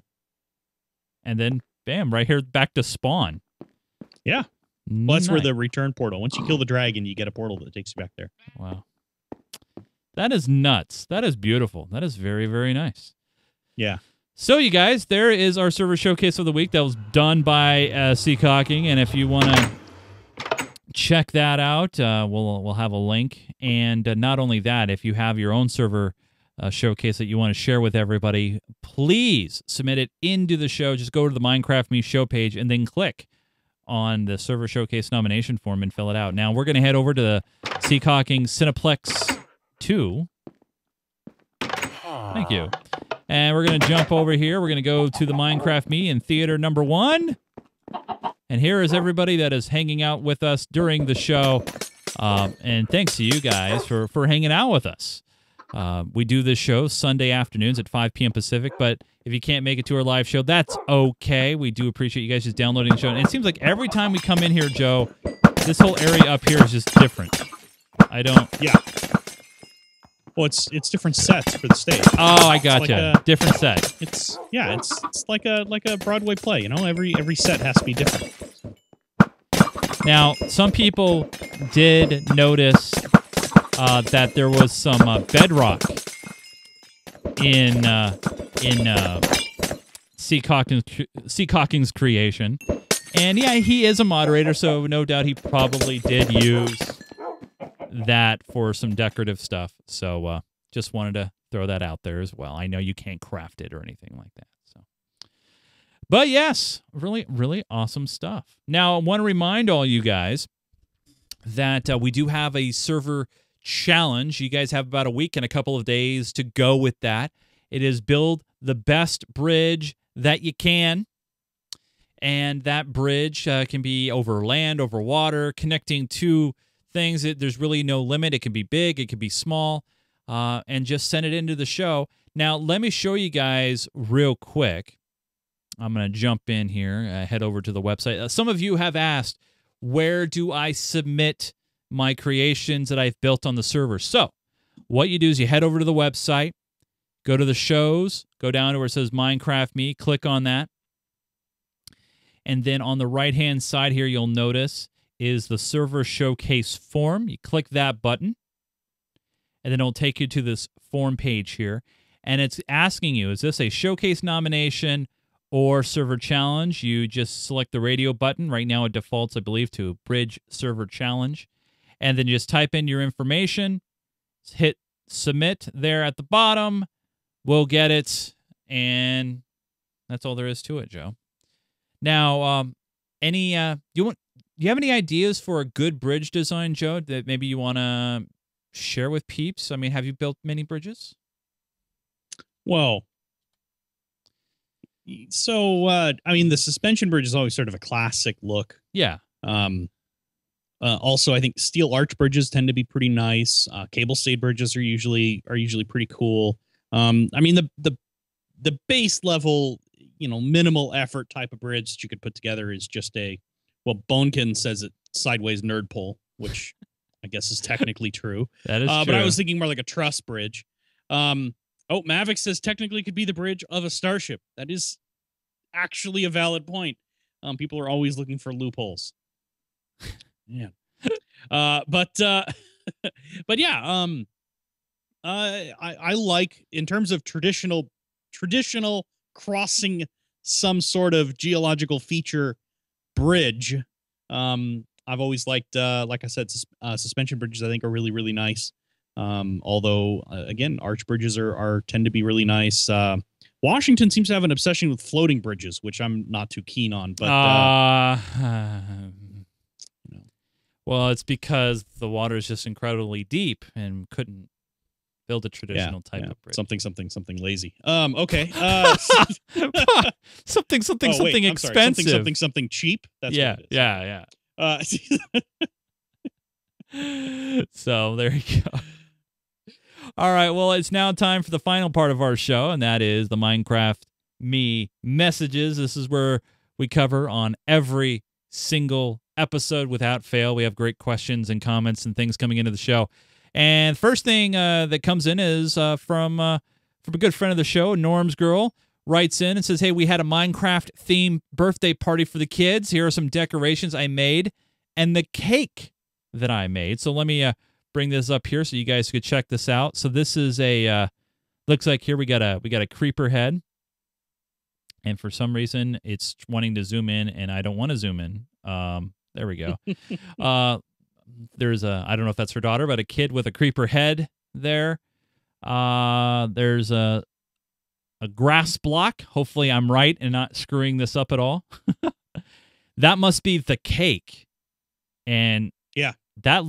And then, bam, right here, back to spawn. Yeah. Well, that's where the return portal. Once you kill the dragon, you get a portal that takes you back there. Wow. That is nuts. That is beautiful. That is very, very nice. Yeah. So, you guys, there is our server showcase of the week that was done by Weeeeeek. And if you want to check that out, we'll have a link. And not only that, if you have your own server showcase that you want to share with everybody, please submit it into the show. Just go to the Minecraft Me show page and then click on the server showcase nomination form and fill it out. Now, we're going to head over to the Weeeeeek Cineplex 2. Thank you. And we're going to jump over here. We're going to go to the Minecraft Me in theater number 1. And here is everybody that is hanging out with us during the show. And thanks to you guys for hanging out with us. We do this show Sunday afternoons at 5 p.m. Pacific, but if you can't make it to our live show, that's okay. We do appreciate you guys just downloading the show. And it seems like every time we come in here, Joe, this whole area up here is just different. Yeah. Well, it's different sets for the stage. Oh, I gotcha. Like different set. It's like a Broadway play. You know, every set has to be different. Now, some people did notice that there was some bedrock in Seacocking's creation. And yeah, he is a moderator, so no doubt he probably did use that for some decorative stuff. So just wanted to throw that out there as well. I know you can't craft it or anything like that. So, but yes, really, really awesome stuff. Now, I want to remind all you guys that we do have a server challenge. You guys have about a week and a couple of days to go with that. It is build the best bridge that you can. And that bridge can be over land, over water, connecting two things. There's really no limit. It can be big, it can be small, and just send it into the show. Now, let me show you guys real quick. I'm going to jump in here, head over to the website. Some of you have asked, where do I submit my creations that I've built on the server? So what you do is you head over to the website, go to the shows, go down to where it says Minecraft Me, click on that. And then on the right-hand side here, you'll notice is the server showcase form. You click that button, and then it'll take you to this form page here. And it's asking you, is this a showcase nomination or server challenge? You just select the radio button. Right now it defaults, I believe, to Bridge Server Challenge. And then just type in your information, hit submit there at the bottom. We'll get it, and that's all there is to it, Joe. Now, do you have any ideas for a good bridge design, Joe, that maybe you want to share with peeps? I mean, have you built many bridges? Well, so I mean, the suspension bridge is always sort of a classic look. Yeah. Also, I think steel arch bridges tend to be pretty nice. Cable stayed bridges are usually pretty cool. I mean, the base level, minimal effort type of bridge that you could put together is just Bonekin says it sideways nerd pole, which I guess is technically true. That is true. But I was thinking more like a truss bridge. Mavic says technically could be the bridge of a starship. That is actually a valid point. People are always looking for loopholes. Yeah. But yeah, I like, in terms of traditional crossing some sort of geological feature bridge. I've always liked, like I said, suspension bridges. I think are really, really nice. Although again, arch bridges tend to be really nice. Washington seems to have an obsession with floating bridges, which I'm not too keen on. But well, it's because the water is just incredibly deep and couldn't build a traditional type of bridge. Something lazy. Okay. Something expensive. Something cheap. That's yeah. what it is. Yeah. So there you go. All right. Well, it's now time for the final part of our show, and that is the Minecraft Me messages. This is where we cover on every single episode without fail. We have great questions and comments and things coming into the show. And first thing that comes in is from a good friend of the show, Norm's Girl, writes in and says, hey, we had a Minecraft-themed birthday party for the kids. Here are some decorations I made and the cake that I made. So let me bring this up here so you guys could check this out. So this is looks like here we got a creeper head. And for some reason, it's wanting to zoom in, and I don't want to zoom in. There we go. There's I don't know if that's her daughter, but a kid with a creeper head there. There's a grass block. Hopefully I'm right and not screwing this up at all. That must be the cake. And yeah, that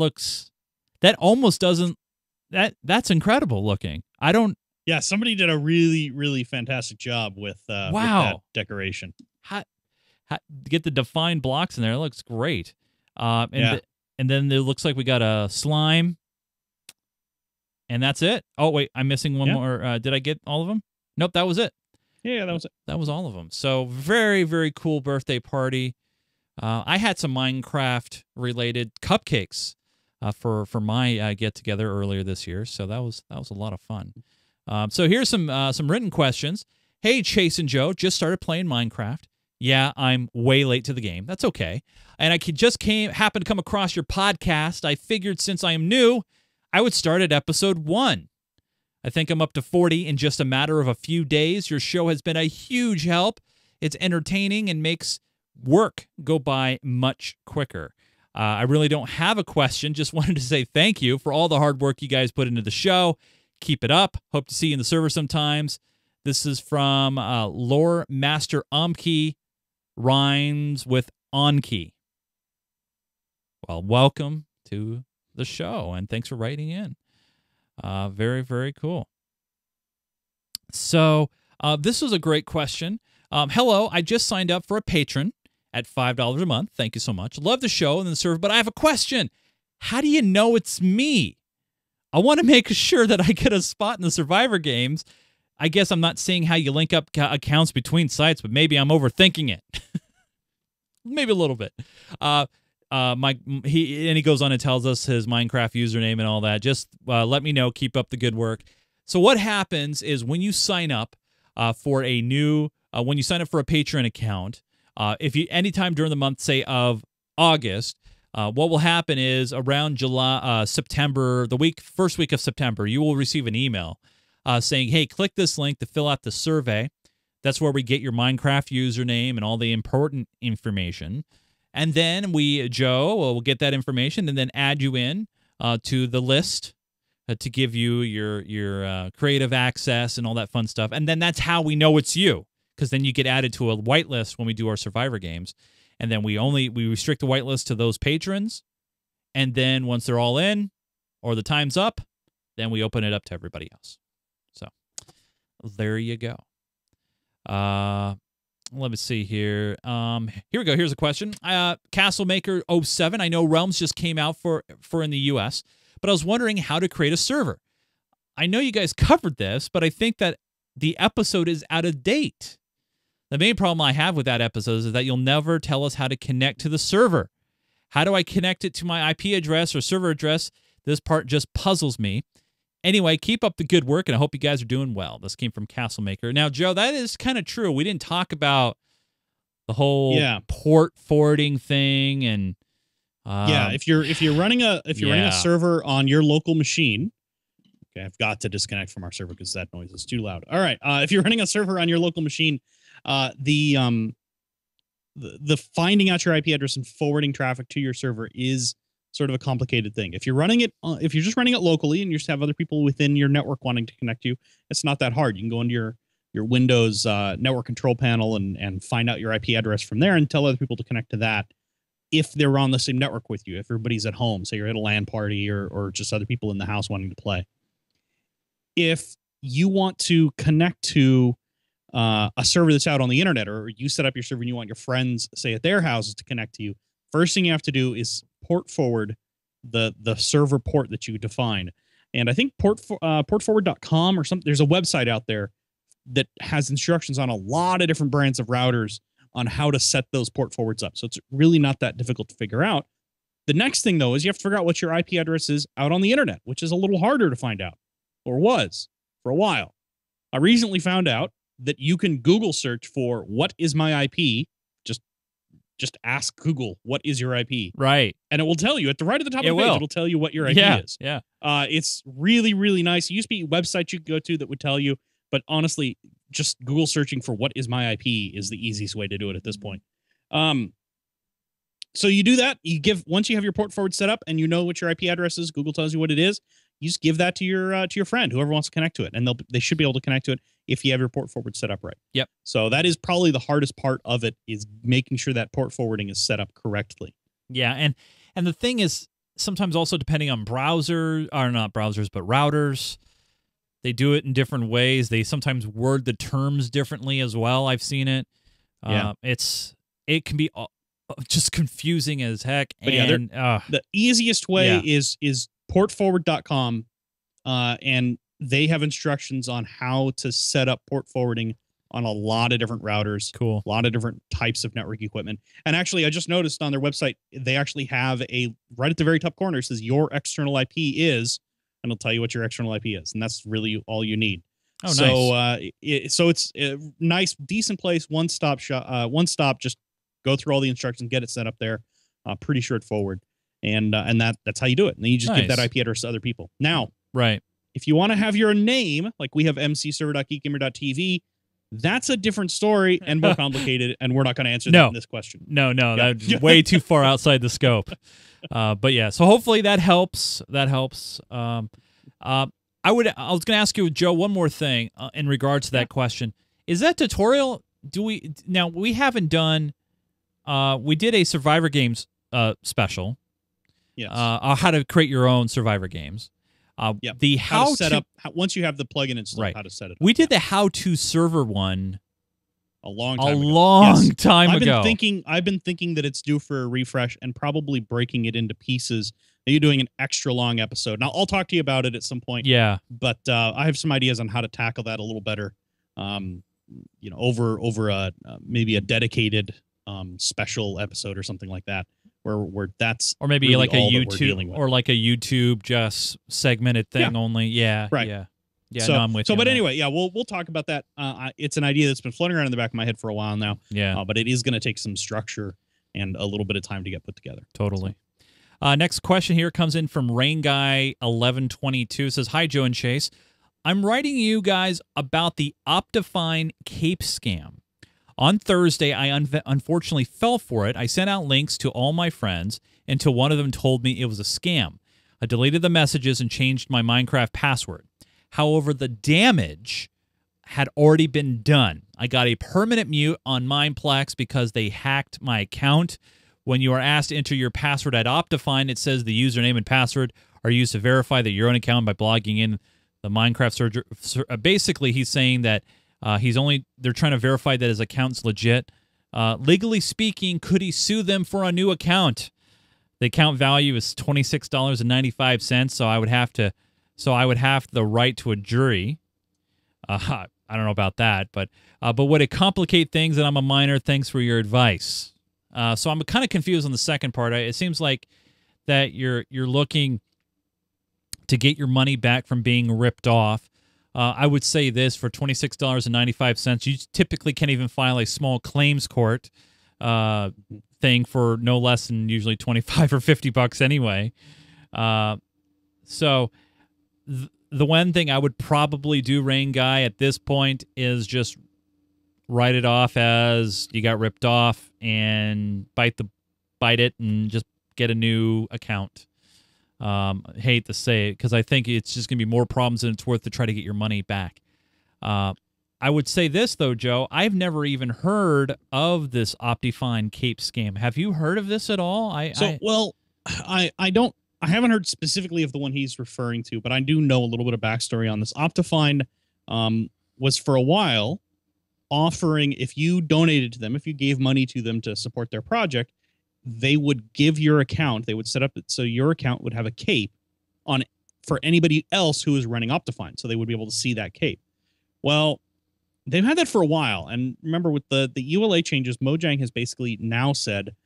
almost doesn't, that's incredible looking. Yeah, somebody did a really, really fantastic job with that decoration. How, get the defined blocks in there. It looks great. And Yeah. and then it looks like we got a slime. And that's it. Oh, wait, I'm missing one more. Did I get all of them? Nope, that was it. Yeah, that was it. That was all of them. So very, very cool birthday party. I had some Minecraft-related cupcakes for my get-together earlier this year, so that was a lot of fun. So here's some written questions. Hey, Chase and Joe, just started playing Minecraft. Yeah, I'm way late to the game. That's okay. And I happened to come across your podcast. I figured since I am new, I would start at episode 1. I think I'm up to 40 in just a matter of a few days. Your show has been a huge help. It's entertaining and makes work go by much quicker. I really don't have a question. Just wanted to say thank you for all the hard work you guys put into the show. Keep it up. Hope to see you in the server sometimes. This is from Lore Master Umkey, rhymes with Onkey. Well, welcome to the show, and thanks for writing in. Very, very cool. So this was a great question. Hello, I just signed up for a patron at $5 a month. Thank you so much. Love the show and the server, but I have a question. How do you know it's me? I want to make sure that I get a spot in the Survivor games. I guess I'm not seeing how you link up accounts between sites, but maybe I'm overthinking it. Maybe a little bit. He goes on and tells us his Minecraft username and all that. Just let me know. Keep up the good work. So what happens is when you sign up for a new, when you sign up for a Patreon account, if you anytime during the month, say of August, what will happen is around September, first week of September, you will receive an email saying, "Hey, click this link to fill out the survey." That's where we get your Minecraft username and all the important information. And then Joe will get that information and then add you in to the list to give you your creative access and all that fun stuff. And then that's how we know it's you, because then you get added to a whitelist when we do our Survivor games. And then we restrict the whitelist to those patrons. And then once they're all in or the time's up, then we open it up to everybody else. So there you go. Let me see here. Here we go. Here's a question. Castlemaker 07. I know Realms just came out for in the U.S., but I was wondering how to create a server. I know you guys covered this, but I think that the episode is out of date. The main problem I have with that episode is that you'll never tell us how to connect to the server. How do I connect it to my IP address or server address? This part just puzzles me. Anyway, keep up the good work, and I hope you guys are doing well. This came from Castlemaker. Now, Joe, that is kind of true. We didn't talk about the whole port forwarding thing, and if you're running a server on your local machine. Okay, I've got to disconnect from our server because that noise is too loud. All right, if you're running a server on your local machine, the finding out your IP address and forwarding traffic to your server is sort of a complicated thing. If you're running it, if you're just running it locally and you just have other people within your network wanting to connect you, it's not that hard. You can go into your Windows network control panel and find out your IP address from there and tell other people to connect to that if they're on the same network with you. If everybody's at home, say you're at a LAN party or just other people in the house wanting to play. If you want to connect to a server that's out on the internet, or you set up your server and you want your friends, say at their houses, to connect to you, first thing you have to do is port forward the server port that you define. And I think portforward.com or something, there's a website out there that has instructions on a lot of different brands of routers on how to set those port forwards up. So it's really not that difficult to figure out. The next thing, though, is you have to figure out what your IP address is out on the internet, which is a little harder to find out, or was for a while. I recently found out that you can Google search for what is my IP. Just ask Google, what is your IP? Right. And it will tell you at the right of the top of the page, it'll tell you what your IP is. Yeah. It's really, really nice. It used to be websites you could go to that would tell you, but honestly, just Google searching for what is my IP is the easiest way to do it at this point. So you do that. Once you have your port forward set up and you know what your IP address is, Google tells you what it is. You just give that to your friend, whoever wants to connect to it, and they should be able to connect to it if you have your port forward set up right. Yep. So that is probably the hardest part of it, is making sure that port forwarding is set up correctly. Yeah, and the thing is, sometimes also depending on not browsers, but routers, They do it in different ways. They sometimes word the terms differently as well. I've seen it. Yeah. It can be just confusing as heck. But and the easiest way is portforward.com, and they have instructions on how to set up port forwarding on a lot of different routers. Cool. A lot of different types of network equipment. And actually, I just noticed on their website, they actually have right at the very top corner, it says your external IP is, and it'll tell you what your external IP is. And that's really all you need. Oh, so, nice. So it's a nice, decent place, one-stop shop, just go through all the instructions, get it set up there. Pretty straightforward. And that's how you do it. And then you just give that IP address to other people. Now, right. If you want to have your name, like we have mcserver.geekgamer.tv, that's a different story and more complicated, and we're not going to answer that in this question. No, that's way too far outside the scope. But yeah, so hopefully that helps. That helps. I was going to ask you, Joe, one more thing in regards to that question. Is that tutorial? We haven't done. We did a Survivor Games special. Yes. How to create your own Survivor Games. The how to set up once you have the plugin installed, how to set it up. We did the how-to server one a long time ago. I've been thinking that it's due for a refresh and probably breaking it into pieces. Are you doing an extra long episode? Now I'll talk to you about it at some point. Yeah. But I have some ideas on how to tackle that a little better. Over maybe a dedicated special episode or something like that. Where that's or maybe really like a YouTube or like a YouTube just segmented thing only. Yeah. Right. Yeah. So, I'm with you. But anyway, we'll talk about that. It's an idea that's been floating around in the back of my head for a while now. Yeah. But it is going to take some structure and a little bit of time to get put together. Totally. Next question here comes in from Rain Guy 1122. It says, "Hi Joe and Chase. I'm writing you guys about the Optifine Cape scam. On Thursday, I unfortunately fell for it. I sent out links to all my friends until one of them told me it was a scam. I deleted the messages and changed my Minecraft password. However, the damage had already been done. I got a permanent mute on Mineplex because they hacked my account. When you are asked to enter your password at Optifine, it says the username and password are used to verify that your own account by logging in the Minecraft server. Basically, he's saying that they're trying to verify that his account's legit. Legally speaking, could he sue them for a new account? The account value is $26.95, so I would have the right to a jury. I don't know about that, but would it complicate things that I'm a minor? Thanks for your advice." So I'm kind of confused on the second part. It seems like that you're looking to get your money back from being ripped off. I would say this, for $26.95, you typically can't even file a small claims court thing for no less than usually $25 or $50 anyway. So the one thing I would probably do, Rain Guy, at this point is just write it off as you got ripped off and bite it and just get a new account. Hate to say it, because I think it's just going to be more problems than it's worth to try to get your money back. I would say this, though, Joe. I've never even heard of this Optifine Cape scam. Have you heard of this at all? I haven't heard specifically of the one he's referring to, but I do know a little bit of backstory on this. Optifine was for a while offering, if you donated to them, if you gave money to them to support their project, they would give your account, they would set up so your account would have a cape on for anybody else who is running Optifine, so they would be able to see that cape. Well, they've had that for a while, and remember with the ULA changes, Mojang has basically now said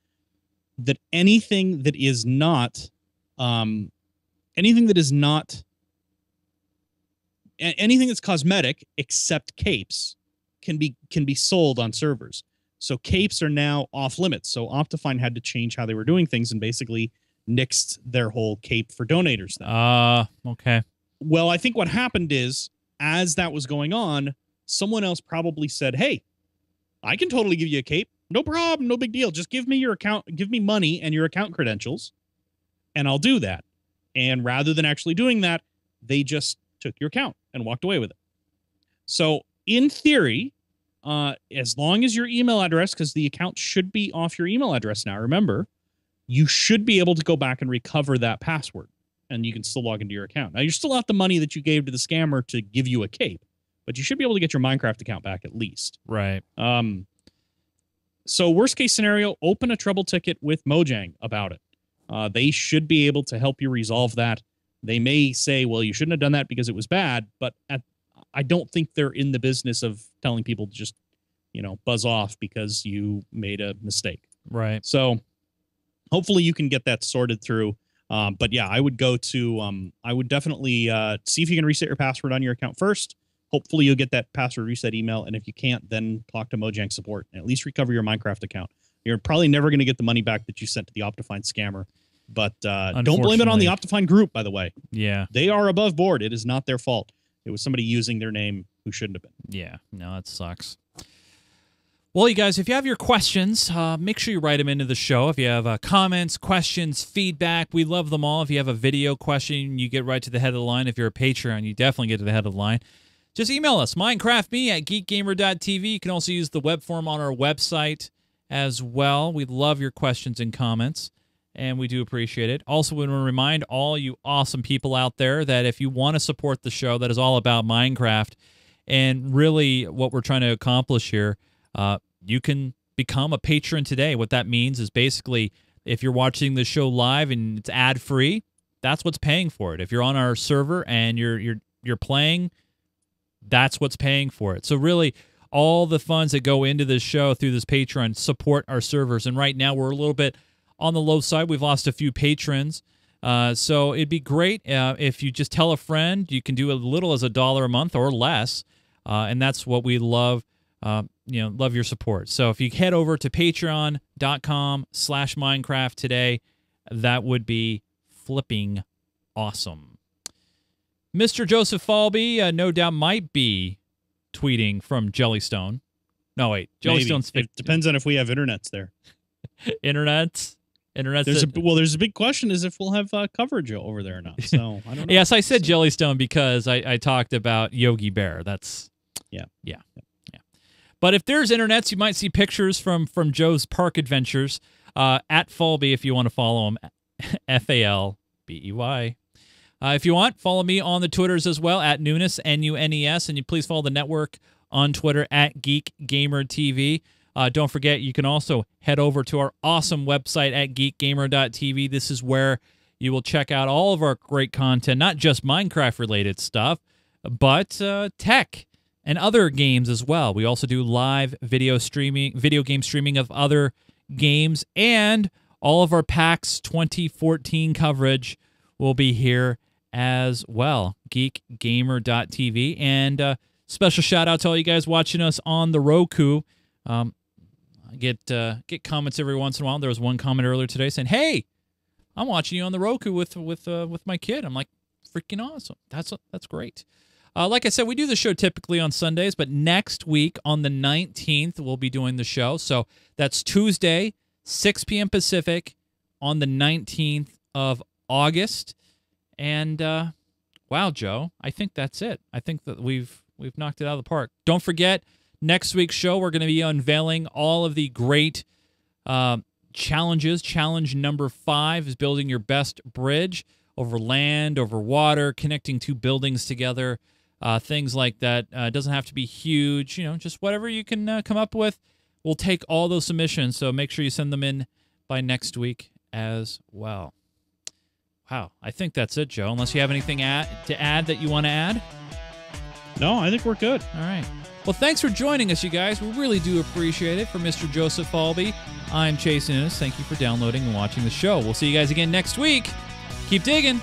that anything that's cosmetic except capes can be sold on servers. So capes are now off limits. So Optifine had to change how they were doing things and basically nixed their whole cape for donators thing. Okay. Well, I think what happened is, as that was going on, someone else probably said, "Hey, I can totally give you a cape. No problem, no big deal. Just give me your account, give me money and your account credentials, and I'll do that." And rather than actually doing that, they just took your account and walked away with it. So in theory, as long as your email address, because the account should be off your email address now, remember, you should be able to go back and recover that password and you can still log into your account. Now, you're still out the money that you gave to the scammer to give you a cape, but you should be able to get your Minecraft account back at least. Right. So worst case scenario, open a trouble ticket with Mojang about it. They should be able to help you resolve that. They may say, well, you shouldn't have done that because it was bad, but I don't think they're in the business of telling people to just, buzz off because you made a mistake. Right. So hopefully you can get that sorted through. But yeah, I would go to, I would definitely see if you can reset your password on your account first. Hopefully you'll get that password reset email. And if you can't, then talk to Mojang support and at least recover your Minecraft account. You're probably never going to get the money back that you sent to the Optifine scammer. But don't blame it on the Optifine group, by the way. Yeah. They are above board. It is not their fault. It was somebody using their name who shouldn't have been. Yeah. No, that sucks. Well, you guys, if you have your questions, make sure you write them into the show. If you have comments, questions, feedback, we love them all. If you have a video question, you get right to the head of the line. If you're a Patreon, you definitely get to the head of the line. Just email us, minecraftme@geekgamer.tv. You can also use the web form on our website as well. We love your questions and comments, and we do appreciate it. Also, we want to remind all you awesome people out there that if you want to support the show that is all about Minecraft and really what we're trying to accomplish here, you can become a patron today. What that means is basically if you're watching the show live and it's ad-free, that's what's paying for it. If you're on our server and you're playing, that's what's paying for it. So really, all the funds that go into this show through this Patreon support our servers. And right now, we're a little bit on the low side. We've lost a few patrons. So it'd be great if you just tell a friend. You can do as little as $1 a month or less. And that's what we love. Love your support. So if you head over to patreon.com/Minecraft today, that would be flipping awesome. Mr. Joseph Falby, no doubt, might be tweeting from Jellystone. No, wait. Jellystone's... It depends on if we have internets there. Internets? There's a big question is if we'll have coverage over there or not. So I don't know. Yes, I said Jellystone because I talked about Yogi Bear. That's... Yeah. But if there's internets, you might see pictures from Joe's park adventures at Falby if you want to follow him, Falbey. If you want, follow me on the Twitters as well, at Nunes, Nunes, and you please follow the network on Twitter at GeekGamerTV. Don't forget, you can also head over to our awesome website at geekgamer.tv. This is where you will check out all of our great content, not just Minecraft-related stuff, but tech and other games as well. We also do live video game streaming of other games, and all of our PAX 2014 coverage will be here as well. GeekGamer.tv. And special shout out to all you guys watching us on the Roku. I get comments every once in a while. There was one comment earlier today saying, "Hey, I'm watching you on the Roku with my kid." I'm like, freaking awesome. That's great. Like I said, we do the show typically on Sundays, but next week on the 19th, we'll be doing the show. So that's Tuesday, 6 p.m. Pacific on the 19th of August. And wow, Joe, I think that's it. I think that we've knocked it out of the park. Don't forget, next week's show, we're going to be unveiling all of the great challenges. Challenge number 5 is building your best bridge over land, over water, connecting 2 buildings together. Things like that. Doesn't have to be huge, just whatever you can come up with. We'll take all those submissions, so make sure you send them in by next week as well. Wow, I think that's it, Joe, unless you have anything to add that you want to add? No, I think we're good. All right. Well, thanks for joining us, you guys. We really do appreciate it. For Mr. Joseph Falby, I'm Chase Nunes. Thank you for downloading and watching the show. We'll see you guys again next week. Keep digging.